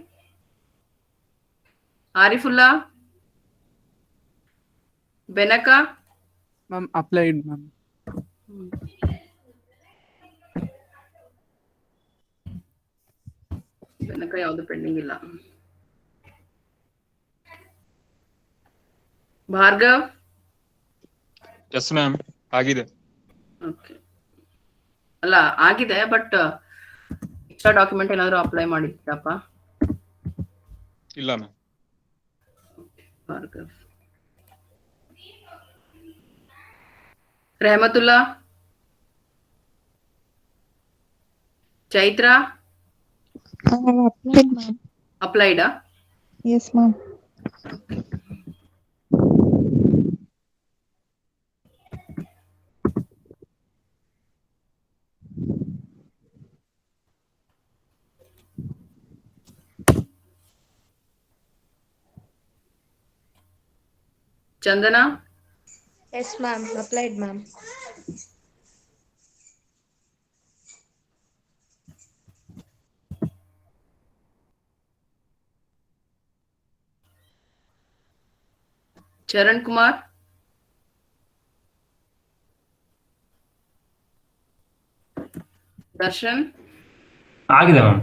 Speaker 2: Arifulla, Benaka.
Speaker 10: Ma'am applied ma'am.
Speaker 2: Benaka ಯಾವ್ದು ಪೆಂಡಿಂಗ್ ಇಲ್ಲ. ಭಾರ್ಗವ್?
Speaker 10: ಎಸ್ ಮ್ಯಾಮ್, ಆಗಿದೆ.
Speaker 2: ಓಕೆ, ಅಲ್ಲ ಆಗಿದೆ, ಬಟ್ ಎಕ್ಸ್ಟ್ರಾ ಡಾಕ್ಯುಮೆಂಟ್ ಏನಾದ್ರು ಅಪ್ಲೈ ಮಾಡಿದ್ದಪ್ಪ?
Speaker 10: ಇಲ್ಲ ಮ್ಯಾಮ್.
Speaker 2: ಭಾರ್ಗವ್. ರೆಹಮತುಲ್ಲಾ, ಚೈತ್ರ, ಅಪ್ಲೈಡಾ?
Speaker 11: Yes, ma'am.
Speaker 2: Chandana?
Speaker 6: Yes, ma'am. Applied, ma'am.
Speaker 2: Charan Kumar? Darshan
Speaker 4: ಆಗಿದೆ ಮ್ಯಾಮ್.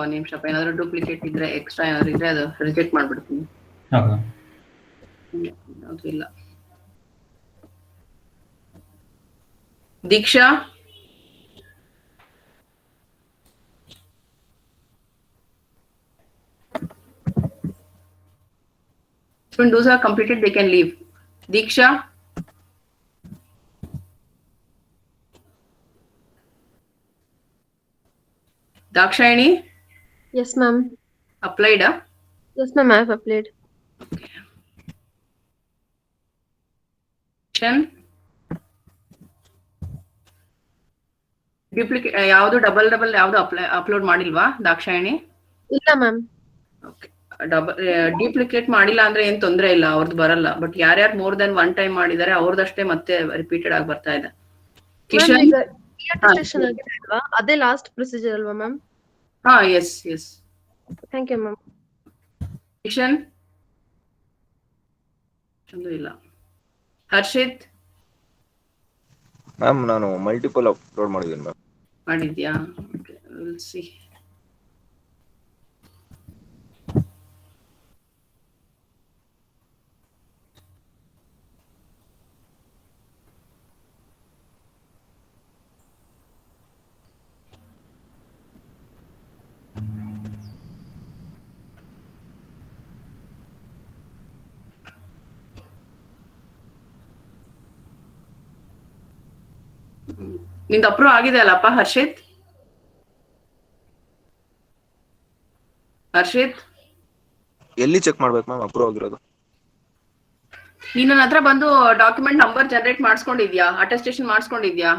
Speaker 2: ಒಂದ್ ನಿಮಿಷಪ್ಪ, ಏನಾದ್ರು ಡೂಪ್ಲಿಕೇಟ್ ಇದ್ರೆ ಎಕ್ಸ್ಟ್ರಾ ಏನಾದ್ರು ಇದ್ರೆ ಅದು ರಿಜೆಕ್ಟ್ ಮಾಡ್ಬಿಡ್ತೀನಿ.
Speaker 4: ಓಕೆ.
Speaker 2: ಅದು ಇಲ್ಲ. ದೀಕ್ಷಾ? When those are completed, they can leave. Diksha? Dakshayani?
Speaker 5: Yes, ma'am.
Speaker 2: Applied?
Speaker 5: Yes, ma'am. I have applied.
Speaker 2: Duplicate ಯಾವುದು ಡಬಲ್ ಯಾವುದು ಅಪ್ಲೋಡ್ ಮಾಡಿಲ್ವಾ ದಾಕ್ಷಾಯಣಿ?
Speaker 5: ಇಲ್ಲ ಮ್ಯಾಮ್.
Speaker 2: ಓಕೆ. ಡ್ಯೂಪ್ಲಿಕೇಟ್ ಮಾಡಿಲ್ಲ ಅಂದ್ರೆ ಏನ್ ತೊಂದ್ರೆ ಇಲ್ಲ, ಅವ್ರದ್ದು ಬರಲ್ಲ. ಬಟ್ ಯಾರ್ಯಾರು ಮೋರ್ ದನ್ ಒನ್ ಟೈಮ್ ಮಾಡಿದಾರೆ ಅವ್ರದಷ್ಟೇ ಮತ್ತೆ ರಿಪೀಟೆಡ್ ಆಗಿ ಬರ್ತಾ ಇದೆ. ಕಿಶನ್?
Speaker 5: ಅಟೆಸ್ಟೇಷನ್ ಆಗಿದೆ ಅಲ್ವಾ, ಅದೇ ಲಾಸ್ಟ್ ಪ್ರೊಸೀಜರ್ ಅಲ್ವಾ ಮ್ಯಾಮ್?
Speaker 2: ಹಾ, yes yes.
Speaker 5: Thank you ma'am.
Speaker 2: Kishan? ಇಲ್ಲ. ಹರ್ಷಿತ್?
Speaker 12: ಮ್ಯಾಮ್ ನಾನು ಮಲ್ಟಿಪಲ್ ಅಪ್ಲೋಡ್ ಮಾಡಿದ್ದೀನಿ ಮ್ಯಾಮ್.
Speaker 2: ಮಾಡಿದ್ಯಾ? Okay, will see. ನಿಂದು ಅಪ್ರೂವ್ ಆಗಿದೆ ಅಲ್ಲಪ್ಪ ಹರ್ಷಿತ್? ಹರ್ಷಿತ್
Speaker 12: ಎಲ್ಲಿ ಚೆಕ್ ಮಾಡ್ಬೇಕು ಮ್ಯಾಮ್ ಅಪ್ರೂವ್ ಆಗಿರೋದು?
Speaker 2: ನೀನ್ ನನ್ನ ಹತ್ರ ಬಂದು ಡಾಕ್ಯುಮೆಂಟ್ ನಂಬರ್ ಜನರೇಟ್ ಮಾಡಿಸ್ಕೊಂಡಿದ್ಯಾ? ಅಟೆಸ್ಟೇಷನ್ ಮಾಡಿಸ್ಕೊಂಡಿದ್ಯಾ?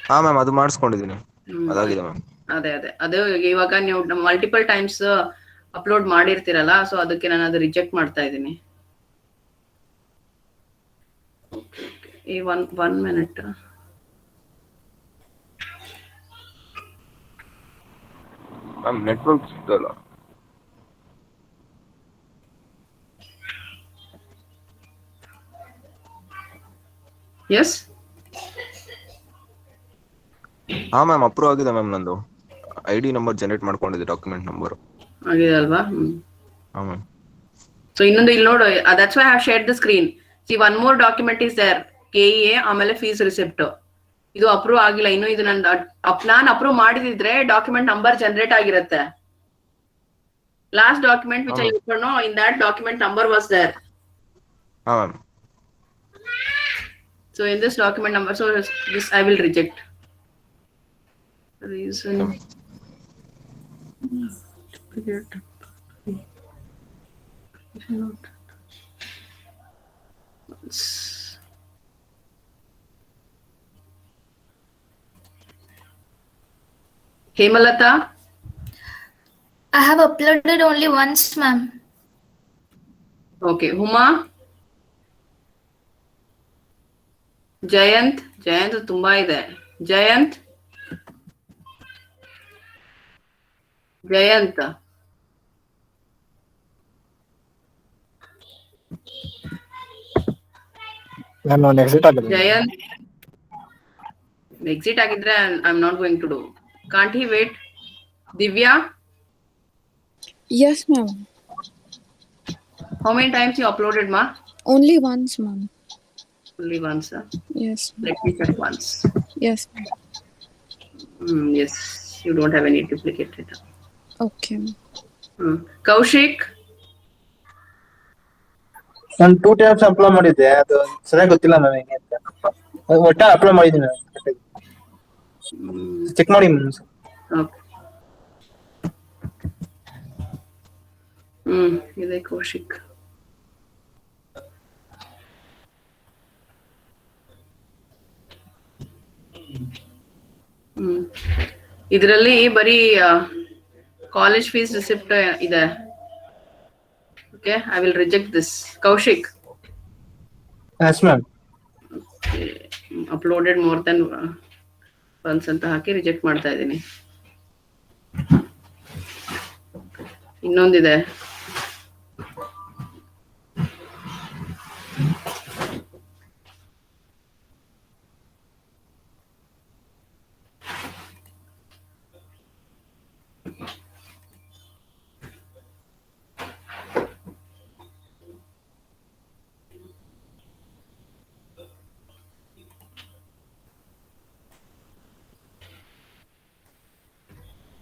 Speaker 12: ಹಾ ಮ್ಯಾಮ್ ಅದು ಮಾಡಿಸ್ಕೊಂಡಿದ್ದೀನಿ, ಅದಾಗಿದೆ ಮ್ಯಾಮ್.
Speaker 2: ಅದೇ ಅದು ಇವಾಗ ನೀವು ಮಲ್ಟಿಪಲ್ ಟೈಮ್ಸ್ ಅಪ್ಲೋಡ್ ಮಾಡಿರ್ತೀರಲ್ಲ, ಸೊ ಅದಕ್ಕೆ ನಾನು ಅದು ರಿಜೆಕ್ಟ್ ಮಾಡ್ತಾ ಇದ್ದೀನಿ. One minute.
Speaker 12: ಮ್ಯಾಮ್ ನೆಟ್ವರ್ಕ್ ಸಿಗ್ತಲ್ಲ.
Speaker 2: ಎಸ್
Speaker 12: ಹಾ ಮ್ಯಾಮ್ ಅಪ್ರೂವ್ ಆಗಿದೆ ಮ್ಯಾಮ್. ನಂದು ಐಡಿ ನಂಬರ್ ಜನರೇಟ್ ಮಾಡ್ಕೊಂಡಿದ್ದೆ, ಡಾಕ್ಯುಮೆಂಟ್ ನಂಬರ್
Speaker 2: ಆಗಿದೆ ಅಲ್ವಾ?
Speaker 12: ಹಾ ಮ್ಯಾಮ್.
Speaker 2: ಸೊ ಇನ್ನೊಂದು ಇಲ್ಲಿ ನೋಡು, that's why I have shared the screen. See one more document is there, KEA ಆಮೇಲೆ ಫೀಸ್ ರಿಸಿಪ್ಟ್. ಇದು ಅಪ್ರೂವ್ ಆಗಿಲ್ಲ ಇನ್ನು. ಇದು ನಾನು ಅಪ್ರೂವ್ ಮಾಡಿದಿದ್ರೆ ಡಾಕ್ಯುಮೆಂಟ್ ನಂಬರ್ ಜನರೇಟ್ ಆಗಿರುತ್ತೆ. Last document which I open in that document number was there.
Speaker 12: ಹಾ ma'am.
Speaker 2: So in this document number, so this I will reject. Reason. Hemalata?
Speaker 13: I have uploaded only once, ma'am.
Speaker 2: Okay. Huma? Jayanth ತುಂಬಾ ಇದೆ. Jayanth Jayanth exit ಆಗಿದ್ರೆ I am not going to do. Can't he wait? Divya?
Speaker 14: Yes, ma'am.
Speaker 2: How many times you uploaded, ma?
Speaker 14: Only once, ma'am.
Speaker 2: Only once.
Speaker 14: Yes.
Speaker 2: Let me check once.
Speaker 14: Yes.
Speaker 2: Yes, you don't have any duplicate data.
Speaker 14: Okay.
Speaker 2: Kaushik?
Speaker 15: ನಾನು 2 times upload ಮಾಡಿದ್ದೆ, ಅದು ಸರಿಯಾಗಿ ಗೊತ್ತಿಲ್ಲ ma'am ಹೆಂಗೆ ಅಂತ. ಒಟ್ಟ upload ಮಾಡಿದ್ದೀನಿ ma'am, check ಮಾಡಿ ಮ್ಯಾಮ್.
Speaker 2: ಓಕೆ. ಇದೆ ಕೌಶಿಕ್. ಇದರಲ್ಲಿ ಬರೀ ಕಾಲೇಜ್ ಫೀಸ್ ರಿಸಿಪ್ಟ್ ಇದೆ. Okay, I will reject this. Kaushik.
Speaker 15: Yes, ma'am.
Speaker 2: Uploaded more than once ಅಂತ ಹಾಕಿ ರಿಜೆಕ್ಟ್ ಮಾಡ್ತಾ ಇದ್ದೀನಿ. ಇನ್ನೊಂದಿದೆ.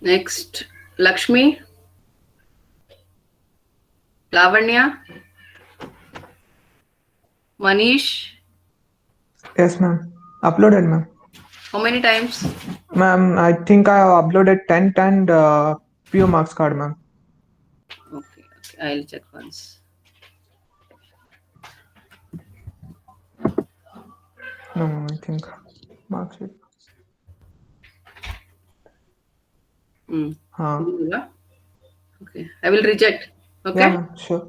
Speaker 2: Next, Lakshmi, Lavanya, Manish.
Speaker 11: Yes, ma'am. Uploaded, ma'am.
Speaker 2: How many times?
Speaker 11: Ma'am, I think I have uploaded 10th and PO marks card, ma'am.
Speaker 2: Okay, I'll check once.
Speaker 11: No, ma'am, I think marks sheet.
Speaker 2: Okay, I will reject. Okay.
Speaker 11: Yeah, ma'am, sure.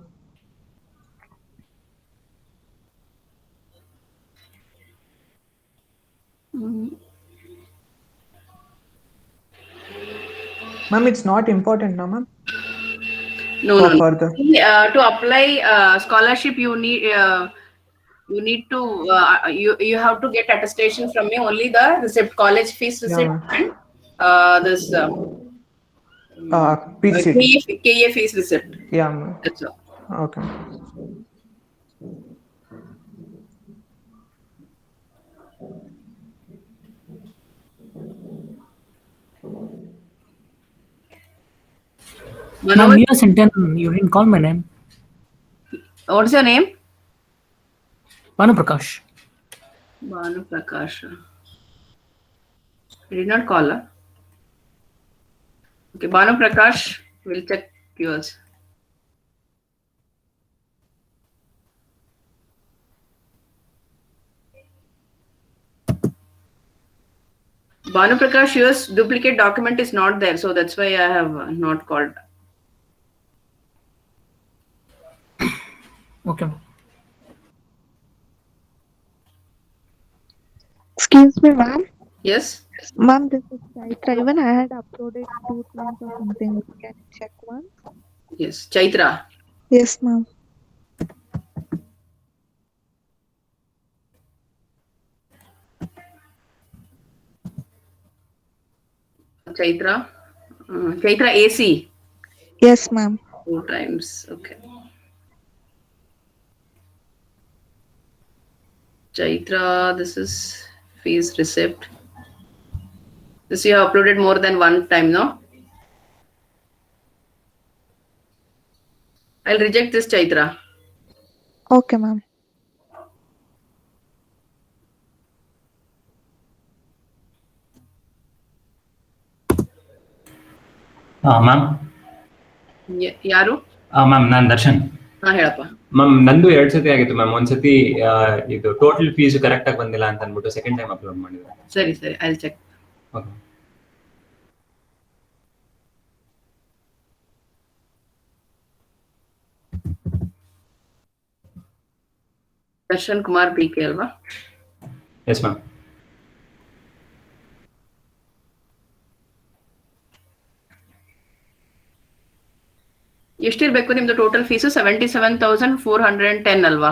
Speaker 11: Ma'am, it's not important, no, ma'am.
Speaker 2: No.
Speaker 11: Further.
Speaker 2: To apply scholarship, you need to you have to get attestation from me. Only the receipt, college fees receipt, and this KA fees receipt.
Speaker 11: Yeah, ma'am.
Speaker 2: That's all.
Speaker 11: Okay.
Speaker 16: Ma'am, you sent in, you didn't call my name.
Speaker 2: What's your name?
Speaker 16: Banu Prakash.
Speaker 2: Banu Prakash. I did not call her. Okay, Banu Prakash, we'll check yours. Banu Prakash, yours duplicate document is not there, so that's why I have not called.
Speaker 16: Okay.
Speaker 14: Excuse me, ma'am.
Speaker 2: Yes.
Speaker 14: Ma'am, this is Chaitra. Even I had uploaded 2 times or something. Can you check once?
Speaker 2: Yes, Chaitra.
Speaker 14: Yes, ma'am.
Speaker 2: Chaitra. Chaitra AC.
Speaker 14: Yes, ma'am.
Speaker 2: 2 times. Okay. Chaitra, this is fees receipt. This you have uploaded more than 1 time, no? I'll reject this, Chaitra.
Speaker 14: Okay, ma'am.
Speaker 4: Ma'am.
Speaker 2: ಯಾರು?
Speaker 4: Ma'am, ನಾನು ದರ್ಶನ್.
Speaker 2: ಹೇಳಪ್ಪ.
Speaker 4: Ma'am, ನಂದು 2 ಸತಿ ಆಗಿತ್ತು ma'am. ಒಂದ್ಸತಿ ಇದು total fees correct ಆಗಿ ಬಂದಿಲ್ಲ ಅಂತ ಅಂದ್ಬಿಟ್ಟು ಸೆಕೆಂಡ್ ಟೈಮ್ ಅಪ್ಲೋಡ್ ಮಾಡಿದ್ರೆ.
Speaker 2: ಸರಿ, I check.
Speaker 4: Okay.
Speaker 2: Darshan Kumar PK ಅಲ್ವಾ?
Speaker 4: Yes ma'am.
Speaker 2: ಎಷ್ಟಿರ್ಬೇಕು ನಿಮ್ದು ಟೋಟಲ್ ಫೀಸು? 77,410 ಅಲ್ವಾ?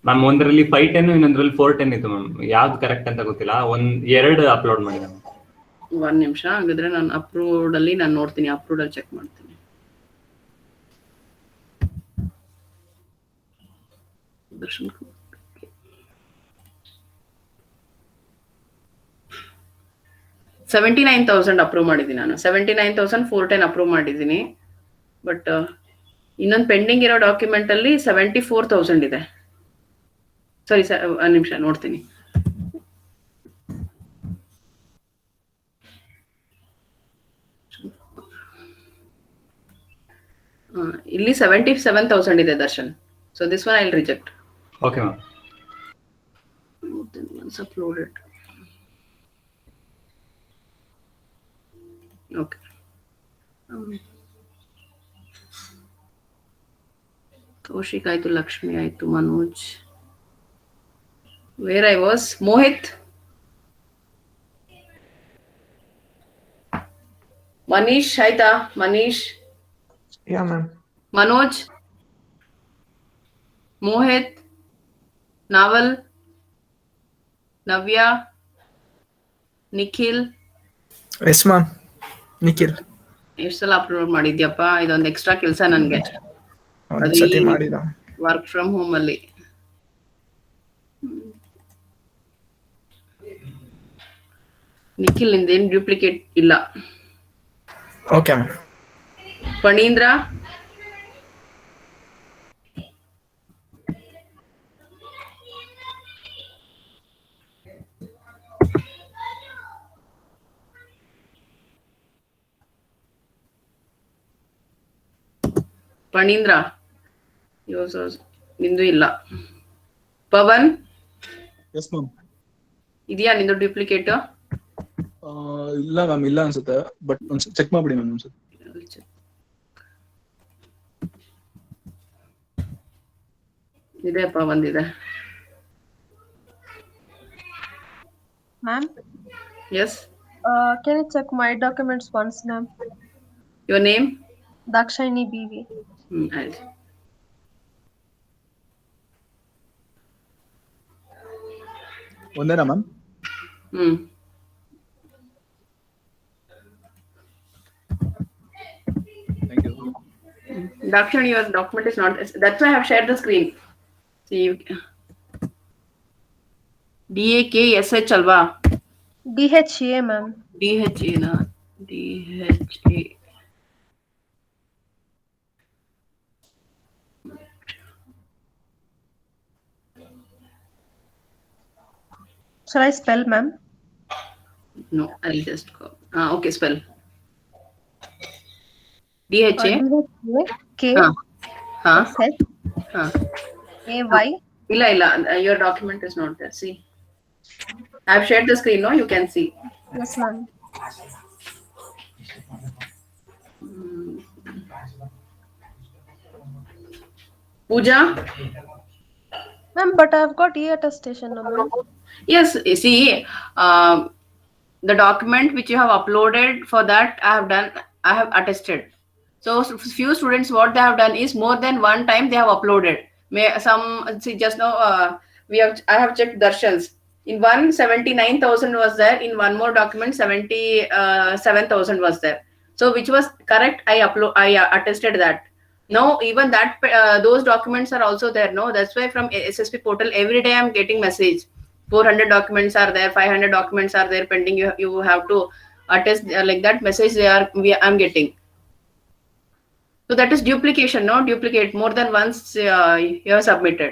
Speaker 4: ಮ್ಯಾಮ್, ಒಂದರಲ್ಲಿ 510 ಇನ್ನೊಂದ್ರಲ್ಲಿ 410 ಇತ್ತು ಮ್ಯಾಮ್. ಯಾವ್ದು ಕರೆಕ್ಟ್ ಅಂತ ಗೊತ್ತಿಲ್ಲ. 2 ಅಪ್ಲೋಡ್ ಮಾಡಿದೆ.
Speaker 2: 1 ನಿಮಿಷ. ಹಾಗಾದ್ರೆ ನಾನು ಅಪ್ರೂವ್ಡ್ ಅಲ್ಲಿ ನಾನು ನೋಡ್ತೀನಿ. ಅಪ್ರೂವ್ಡ್ ಅಲ್ಲಿ ಚೆಕ್ ಮಾಡ್ತೀನಿ. ದರ್ಶನ್ 79,000 ಅಪ್ರೂವ್ ಮಾಡಿದ್ದೀನಿ ನಾನು. 79,410 ಅಪ್ರೂವ್ ಮಾಡಿದ್ದೀನಿ. ಬಟ್ ಇನ್ನೊಂದು ಪೆಂಡಿಂಗ್ ಇರೋ ಡಾಕ್ಯುಮೆಂಟ್ ಅಲ್ಲಿ 74,000 ಇದೆ. ಸಾರಿ, 1 ನಿಮಿಷ ನೋಡ್ತೀನಿ. ಇಲ್ಲಿ 77,000 ಇದೆ Darshan. So this one I'll reject.
Speaker 4: Okay, ma'am.
Speaker 2: Then once uploaded. Okay. Kaushik ಆಯ್ತು, ಲಕ್ಷ್ಮಿ ಆಯ್ತು, Manoj. Where I was? Mohit. Manish ಆಯ್ತಾ? Manish.
Speaker 11: Yeah, ma'am.
Speaker 2: Manoj. Mohit. Naval. Navya. Nikhil.
Speaker 11: Yes, ma'am. Nikhil.
Speaker 2: ಎಷ್ಟು ಸಲ ಅಪ್ಲೋಡ್ ಮಾಡಿದ್ಯಪ್ಪ? ಇದೊಂದು ಎಕ್ಸ್ಟ್ರಾ ಕೆಲಸ ನನಗೆ.
Speaker 11: ಒಂದ್ಸತಿ ಮಾಡಿದ.
Speaker 2: ವರ್ಕ್ ಫ್ರಮ್ ಹೋಮ್ ಅಲ್ಲಿ. ನಿಖಿಲ್ ಇಂದೇನು ಡ್ಯೂಪ್ಲಿಕೇಟ್ ಇಲ್ಲ.
Speaker 11: Okay, ma'am.
Speaker 2: ಫಣೀಂದ್ರ. ಫಣೀಂದ್ರ ನಿಂದು ಇಲ್ಲ. ಪವನ್.
Speaker 7: Yes ma'am.
Speaker 2: ಇದೆಯಾ ನಿಂದು ಡ್ಯೂಪ್ಲಿಕೇಟ್?
Speaker 7: ಇಲ್ಲ ಮ್ಯಾಮ್, ಇಲ್ಲ ಅನ್ಸುತ್ತೆ. ಬಟ್ ಒಂದ್ಸತಿ ಚೆಕ್ ಮಾಡ್ಬಿಡಿ ಮ್ಯಾಮ್ ಒಂದ್ಸತಿ.
Speaker 2: ಇದೆಪ್ಪ, ಬಂದಿದೆ.
Speaker 5: Ma'am,
Speaker 2: Yes.
Speaker 5: can you check my documents once, ma'am?
Speaker 2: Your name?
Speaker 5: Dakshayani BV.
Speaker 2: I'll...
Speaker 7: ಒಂದೇನಾ ma'am? Thank you.
Speaker 2: Dakshan, your document is not. That's why I have shared the screen. See, DAKSH alva?
Speaker 5: DHA, ma'am.
Speaker 2: DHA na? DHA.
Speaker 5: Shall I spell, ma'am?
Speaker 2: No, I'll just go. Okay, spell. DHA.
Speaker 5: K. S. AY.
Speaker 2: Illa. Your document is not there. See, I've shared the screen. No, you can see.
Speaker 5: Yes, ma'am.
Speaker 2: Pooja.
Speaker 5: Ma'am, but I've got e-attestation number.
Speaker 2: Yes, see, the document which you have uploaded, for that I have attested. So few students, what they have done is more than one time they have uploaded. See, just now I have checked Darshan's. In one 79,000 was there. In one more document 77,000 was there. So which was correct? I attested that. No, even that those documents are also there. No, that's why from SSP portal every day I'm getting message. 400 documents are there, 500 documents are there pending. You have to attest like that message. I'm getting. So that is duplication. No, duplicate more than once you have submitted.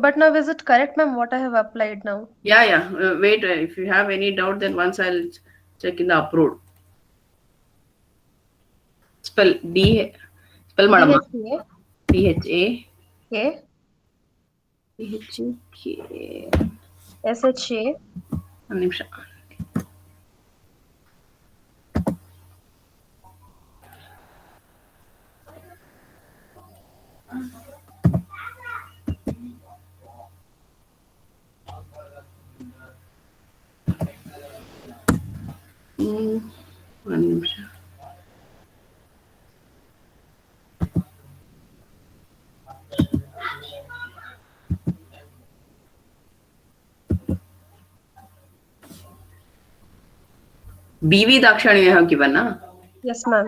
Speaker 5: But now is it correct, ma'am? What I have applied now?
Speaker 2: Yeah. Wait, if you have any doubt, then once I'll check in the approved. Spell madam. DHA.
Speaker 5: K.
Speaker 2: DHA.
Speaker 5: SHA.
Speaker 2: One ನಿಮಿಷ. ಒಂದು ನಿಮಿಷ. BV Dakshani you have given, na?
Speaker 5: Yes, ma'am.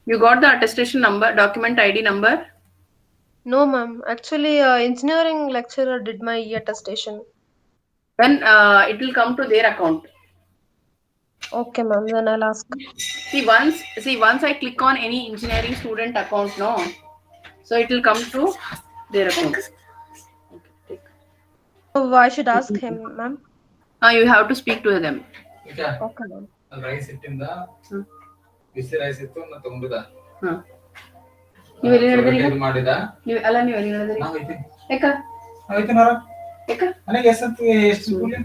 Speaker 2: You got the attestation number, document ID number?
Speaker 5: No, ma'am. Actually, engineering lecturer did my e-attestation.
Speaker 2: Then it will come to their account.
Speaker 5: Okay, ma'am. Then I'll ask.
Speaker 2: See, once I click on any engineering student account, no, so it will come to their account.
Speaker 5: So I should ask him, ma'am.
Speaker 2: You have to speak to them.
Speaker 5: Okay, ma'am.
Speaker 17: Rice ಇಟ್ಟಿಂದ ಬಿಸಿ rice ಇತ್ತು ನಾ ತಗೊಂಡಿದ್ದ
Speaker 2: ನೀವು ಎಲ್ಲಿ ಹೇಳಿದ್ರಿ ಈಗ?
Speaker 17: ಮಾಡಿದ
Speaker 2: ನೀವು ಎಲ್ಲಿ ಹೇಳಿದ್ರಿ?
Speaker 17: ನಾವು ಐತಿ
Speaker 2: ಯಾಕ?
Speaker 17: ಆಯ್ತು ನರ
Speaker 2: ಯಾಕ?
Speaker 17: ನನಗೆ ಎಷ್ಟು ಕೂಲಿ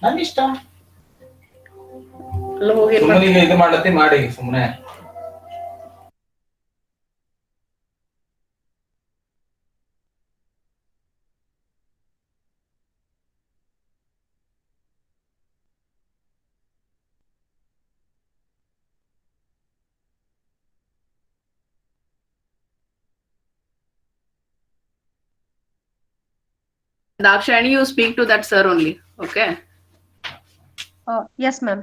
Speaker 17: ನನ್ನ ಇಷ್ಟ
Speaker 2: ಅಲ್ಲ ಹೋಗಿ
Speaker 17: ಸುಮ್ಮನೆ ಇದು ಮಾಡತ್ತಿ ಮಾಡಿ ಸುಮ್ಮನೆ
Speaker 2: Dakshani, you speak to that sir only. Okay.
Speaker 5: Yes, ma'am.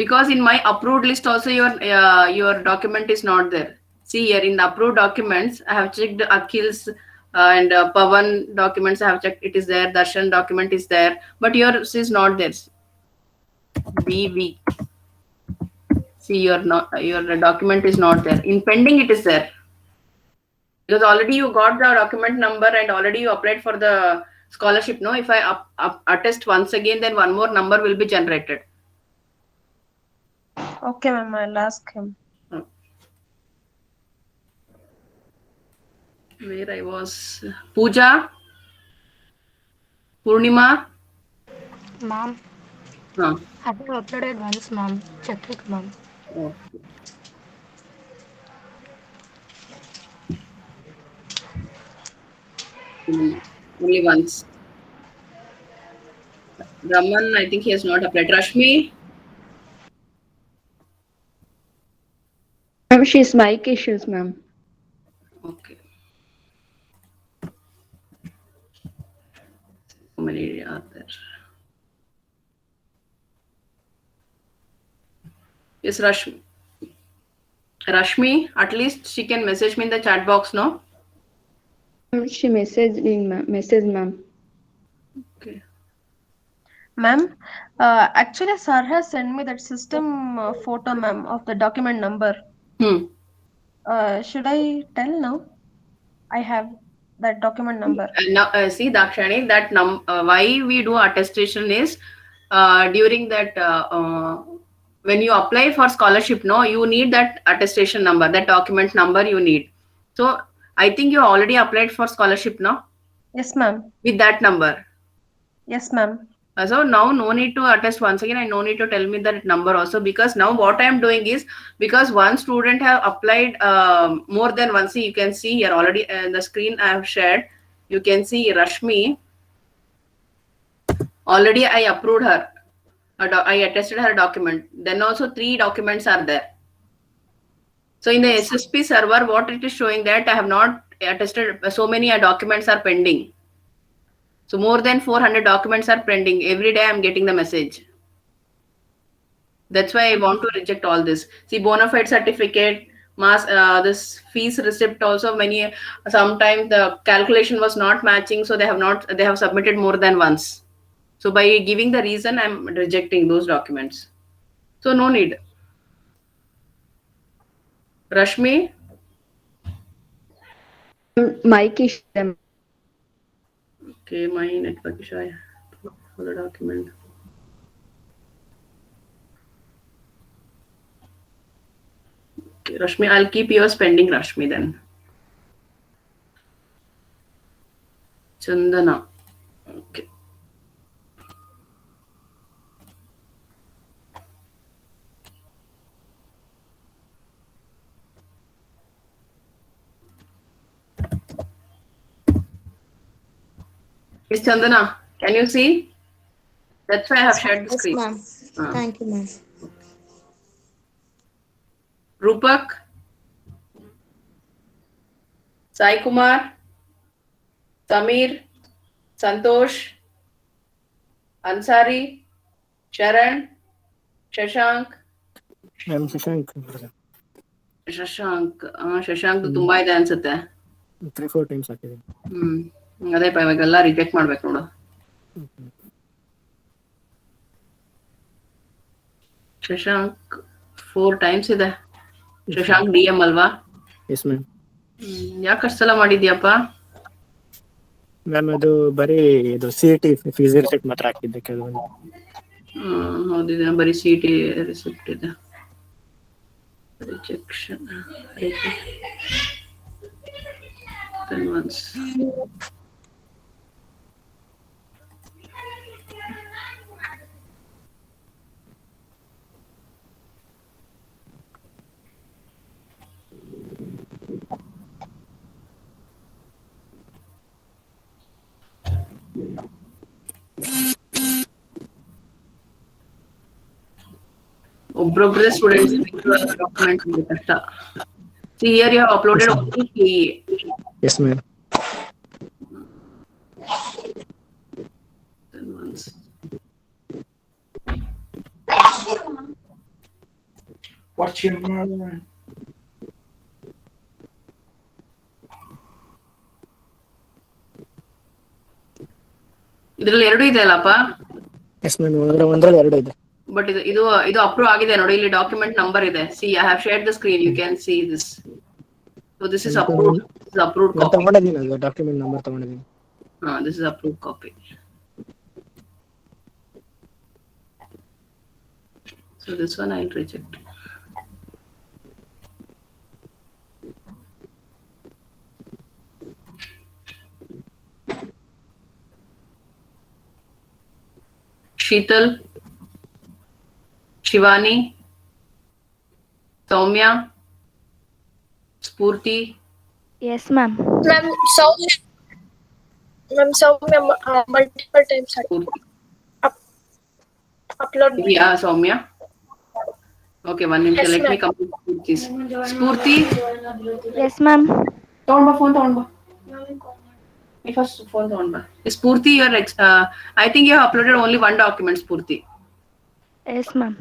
Speaker 2: Because in my approved list also your document is not there. See here in the approved documents, I have checked Akhil's and Pawan documents. I have checked it is there. Darshan document is there, but yours is not there. BV. See your document is not there. In pending it is there. Because already you got the document number and already you applied for the scholarship. No, if I attest once again, then one more number will be generated.
Speaker 5: Okay, ma'am. I'll ask him.
Speaker 2: Where I was? Pooja? Purnima?
Speaker 18: Ma'am.
Speaker 2: Huh.
Speaker 18: I have uploaded once, ma'am. Check it, ma'am.
Speaker 2: Oh. Only once. Raman, I think he has not applied. Rashmi?
Speaker 19: Ma'am, she's mic issues, ma'am.
Speaker 2: Okay. How many are there? Yes, Rashmi. Rashmi, at least she can message me in the chat box, no?
Speaker 19: She messaged ma'am.
Speaker 2: Okay.
Speaker 5: Ma'am, actually, sir has sent me that system photo, ma'am, of the document number. Should I tell now? I have that document number.
Speaker 2: Now, see, Dakshani, that why we do attestation is during that when you apply for scholarship, no, you need that attestation number, that document number you need. So I think you already applied for scholarship, no?
Speaker 5: Yes, ma'am.
Speaker 2: With that number.
Speaker 5: Yes, ma'am.
Speaker 2: So now no need to attest once again and no need to tell me that number also, because now what I am doing is, because one student have applied more than once. See, you can see here already the screen I have shared. You can see Rashmi. Already I approved her. I attested her document. Then also 3 documents are there. So in the SSP server, what it is showing that I have not attested, so many documents are pending. So more than 400 documents are pending. Every day I'm getting the message. That's why I want to reject all this. See, bona fide certificate, this fees receipt also sometimes the calculation was not matching. So they have submitted more than once. So by giving the reason, I'm rejecting those documents. So no need. Rashmi?
Speaker 19: Mic issue.
Speaker 2: Okay, my network issue for the document. Okay, Rashmi, I'll keep yours pending, Rashmi, then. Chandana. Okay. Miss Chandana, can you see? That's why I have shared the screen.
Speaker 18: Ma'am. Thank you, ma'am.
Speaker 2: Rupak, Sai Kumar, Samir, Santosh, Ansari, Sharan, Shashank.
Speaker 20: Ma'am, Shashank.
Speaker 2: Shashank ತುಂಬಾ ಇದೆ ಅನ್ಸುತ್ತೆ.
Speaker 20: 3-4 times ಹಾಕಿದೆ.
Speaker 2: ಅದೇ ಇವಾಗೆಲ್ಲ reject ಮಾಡ್ಬೇಕು ನೋಡು. Shashank 4 times ಇದೆ. Shashank DM ಅಲ್ವಾ?
Speaker 20: Yes ma'am.
Speaker 2: ಯಾಕೆ ಅಷ್ಟು ಸಲ ಮಾಡಿದ್ಯಪ್ಪ?
Speaker 20: ಮ್ಯಾಮ್ ಅದು ಬರೀ ಇದು CET ಫಿಸಿಕಲ್ ಟೆಕ್ ಮಾತ್ರ ಹಾಕಿದ್ದೆ ಕೆಲವೊಂದು.
Speaker 2: ಹೌದಿದೆ, ಬರೀ CET ರಿಸಿಪ್ಟ್ ಇದೆ. ರಿಜೆಕ್ಷನ್ ಒಬ್ಬೊಬ್ಬರೇ ಸ್ಟೂಡೆಂಟ್ಸ್ ಡಾಕ್ಯುಮೆಂಟ್ ಕಷ್ಟ. See here you have uploaded only KE.
Speaker 20: Yes ma'am.
Speaker 1: What's your name?
Speaker 2: ಇದ್ರಲ್ಲಿ 2 ಇದೆ ಅಲ್ಲಪ್ಪ?
Speaker 20: ಎಸ್ ಮ್ಯಾಮ್, ಒಂದ್ರಲ್ಲಿ 2 ಇದೆ.
Speaker 2: ಬಟ್ ಇದು ಅಪ್ರೂವ್ ಆಗಿದೆ ನೋಡಿ, ಇಲ್ಲಿ ಡಾಕ್ಯುಮೆಂಟ್ ನಂಬರ್ ಇದೆ. See I have shared the screen, you can see this. So this is approved, this is approved copy.
Speaker 20: ತಗೊಂಡಿದ್ದೀನಿ, ಅದು ಡಾಕ್ಯುಮೆಂಟ್ ನಂಬರ್ ತಗೊಂಡಿದ್ದೀನಿ.
Speaker 2: This is approved copy. So this one I'll reject. Sheetal, Shivani, Soumya, Spurti.
Speaker 14: Yes ma'am.
Speaker 13: Ma'am, Soumya multiple times upload.
Speaker 2: Yeah, Soumya. Okay, one minute.
Speaker 13: Yes,
Speaker 2: Let me
Speaker 13: ma'am.
Speaker 2: complete this. Spurti.
Speaker 14: Yes ma'am.
Speaker 2: Phone. First phone on. Spurti, I think you have uploaded only one document, Spurti.
Speaker 14: Yes ma'am.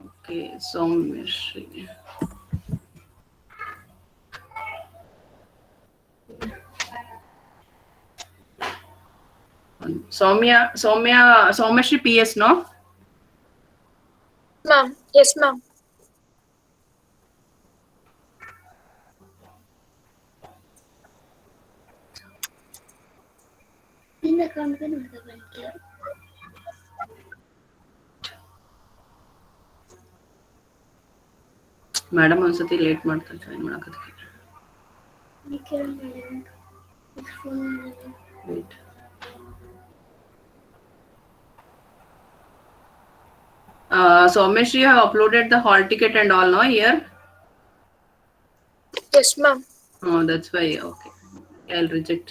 Speaker 2: Okay, Soumya. Soumya PS, no?
Speaker 13: Ma'am, yes ma'am.
Speaker 2: Madam ಒಂದ್ಸತಿ late ಮಾಡ್ತಾರೆ join ಮಾಡಕ್ಕೆ. Soumya, you have uploaded the hall ticket and all, no, here?
Speaker 13: Yes ma'am.
Speaker 2: Oh, that's why. Okay, I'll reject.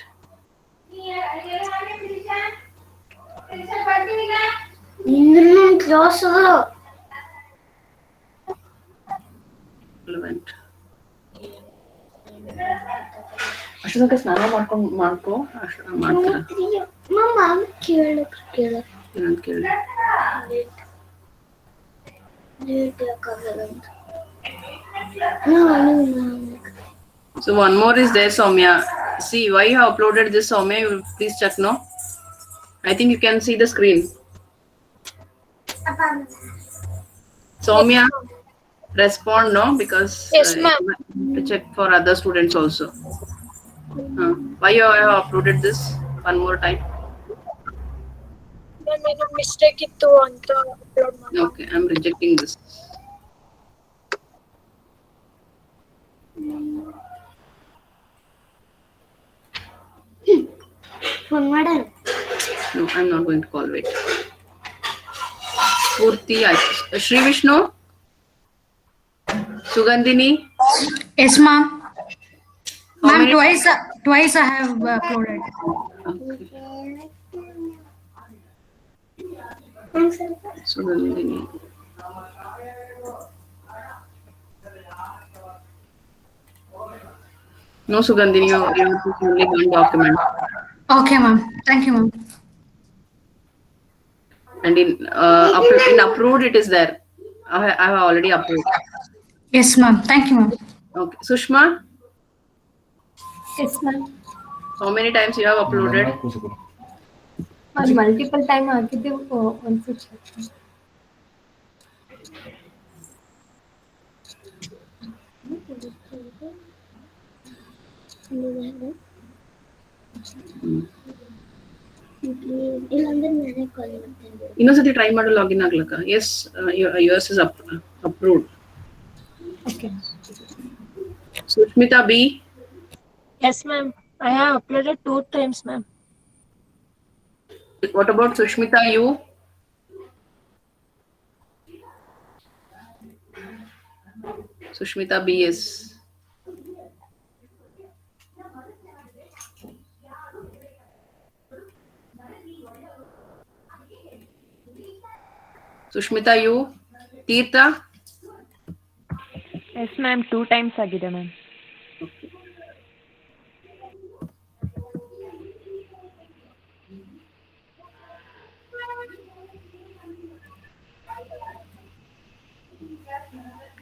Speaker 2: Relevant. ಅಷ್ಟೊಂದು ಸ್ನಾನ ಮಾಡ್ಕೊ ಅಷ್ಟು ಮಾಡ್ತಾರ. ಏನಂತ ಕೇಳಿ. So one more is there, Soumya. See, why you have uploaded this, Soumya? You please check, no? I think you can see the screen. Soumya, respond, no? Because
Speaker 13: Yes, ma'am.
Speaker 2: to check for other students also. Why you have uploaded this one more time?
Speaker 13: Ma'am, ಏನೋ mistake ಇತ್ತು ಅಂತ upload ಮಾಡಿ.
Speaker 2: Okay, I'm rejecting this.
Speaker 13: Phone ಮಾಡು.
Speaker 2: No, I'm not going to call. Wait. Purti, Shri Vishnu, Sugandhini.
Speaker 21: Yes, ma'am. Ma'am, twice I have uploaded.
Speaker 2: Okay. Sugandhini. No, Sugandhini, you have only one document.
Speaker 21: Okay, ma'am. Thank you, ma'am.
Speaker 2: And in approved, it is there. I have already approved.
Speaker 21: Yes, ma'am. Thank you, ma'am.
Speaker 2: Okay. Sushma,
Speaker 13: Yes ma'am.
Speaker 2: how many times you have uploaded?
Speaker 13: Multiple time ಆಗಿದ್ದು ಒಂದ್ಸತಿ.
Speaker 2: ಇನ್ನೊಂದ್ಸತಿ try ಮಾಡಿ login ಆಗ್ಲಕ್ಕ. Yes, yours is approved.
Speaker 18: Okay.
Speaker 2: Sushmita B.
Speaker 18: Yes, ma'am. I have uploaded 2 times, ma'am.
Speaker 2: What about Sushmita U? Sushmita BS. Sushmita U. Tirtha?
Speaker 9: Yes, ma'am. 2 times ಆಗಿದೆ ma'am.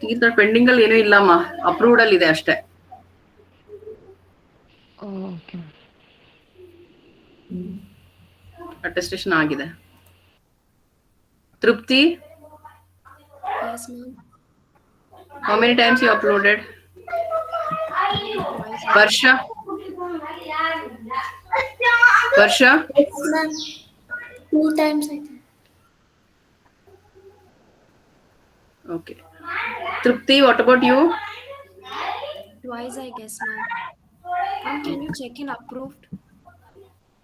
Speaker 2: ತೀರ್ಥ pending ಅಲ್ಲಿ ಏನೂ ಇಲ್ಲಮ್ಮ, approved ಅಲ್ಲಿ ಇದೆ ಅಷ್ಟೇ.
Speaker 9: Okay.
Speaker 2: Attestation ಆಗಿದೆ. ತೃಪ್ತಿ?
Speaker 22: Yes, ma'am.
Speaker 2: How many times you uploaded? Varsha? Varsha?
Speaker 22: Yes, ma'am. 2 times I think.
Speaker 2: Okay. Trupti, what about you?
Speaker 22: Twice, I guess, ma'am. Ma'am, can you check in approved?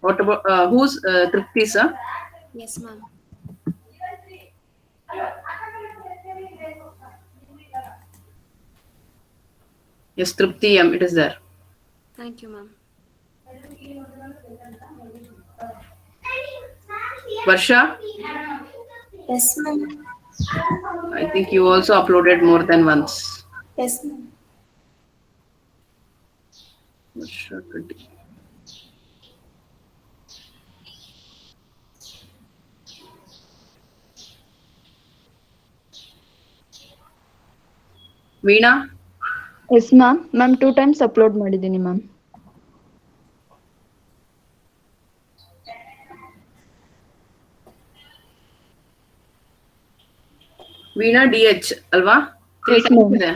Speaker 2: What about who's Trupti, sir?
Speaker 22: Yes, ma'am.
Speaker 2: Yes, Trupti M. It is there.
Speaker 22: Thank you, ma'am.
Speaker 2: Varsha?
Speaker 22: Yes, ma'am.
Speaker 2: I think you also uploaded more than once.
Speaker 22: Yes, ma'am.
Speaker 2: Varsha 20. Veena?
Speaker 19: Yes ma'am. Ma'am 2 times upload ಮಾಡಿದ್ದೀನಿ ma'am.
Speaker 2: Veena DH ಅಲ್ವಾ? 3
Speaker 19: Yes,
Speaker 2: times
Speaker 19: ma'am.
Speaker 2: ಇದೆ.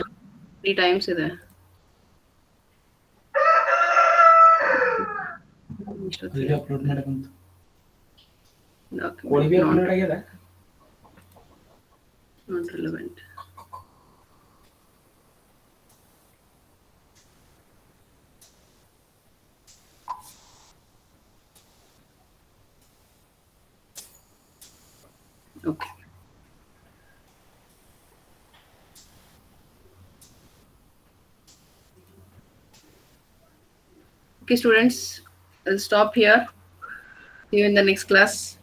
Speaker 2: 3 times ಇದೆ.
Speaker 17: Video upload ಮಾಡಕಂತ
Speaker 2: Document
Speaker 17: ಕೋಳಿಗೆ upload ಆಗಿದೆ.
Speaker 2: Not relevant. Okay. Okay, students, I'll stop here. See you in the next class.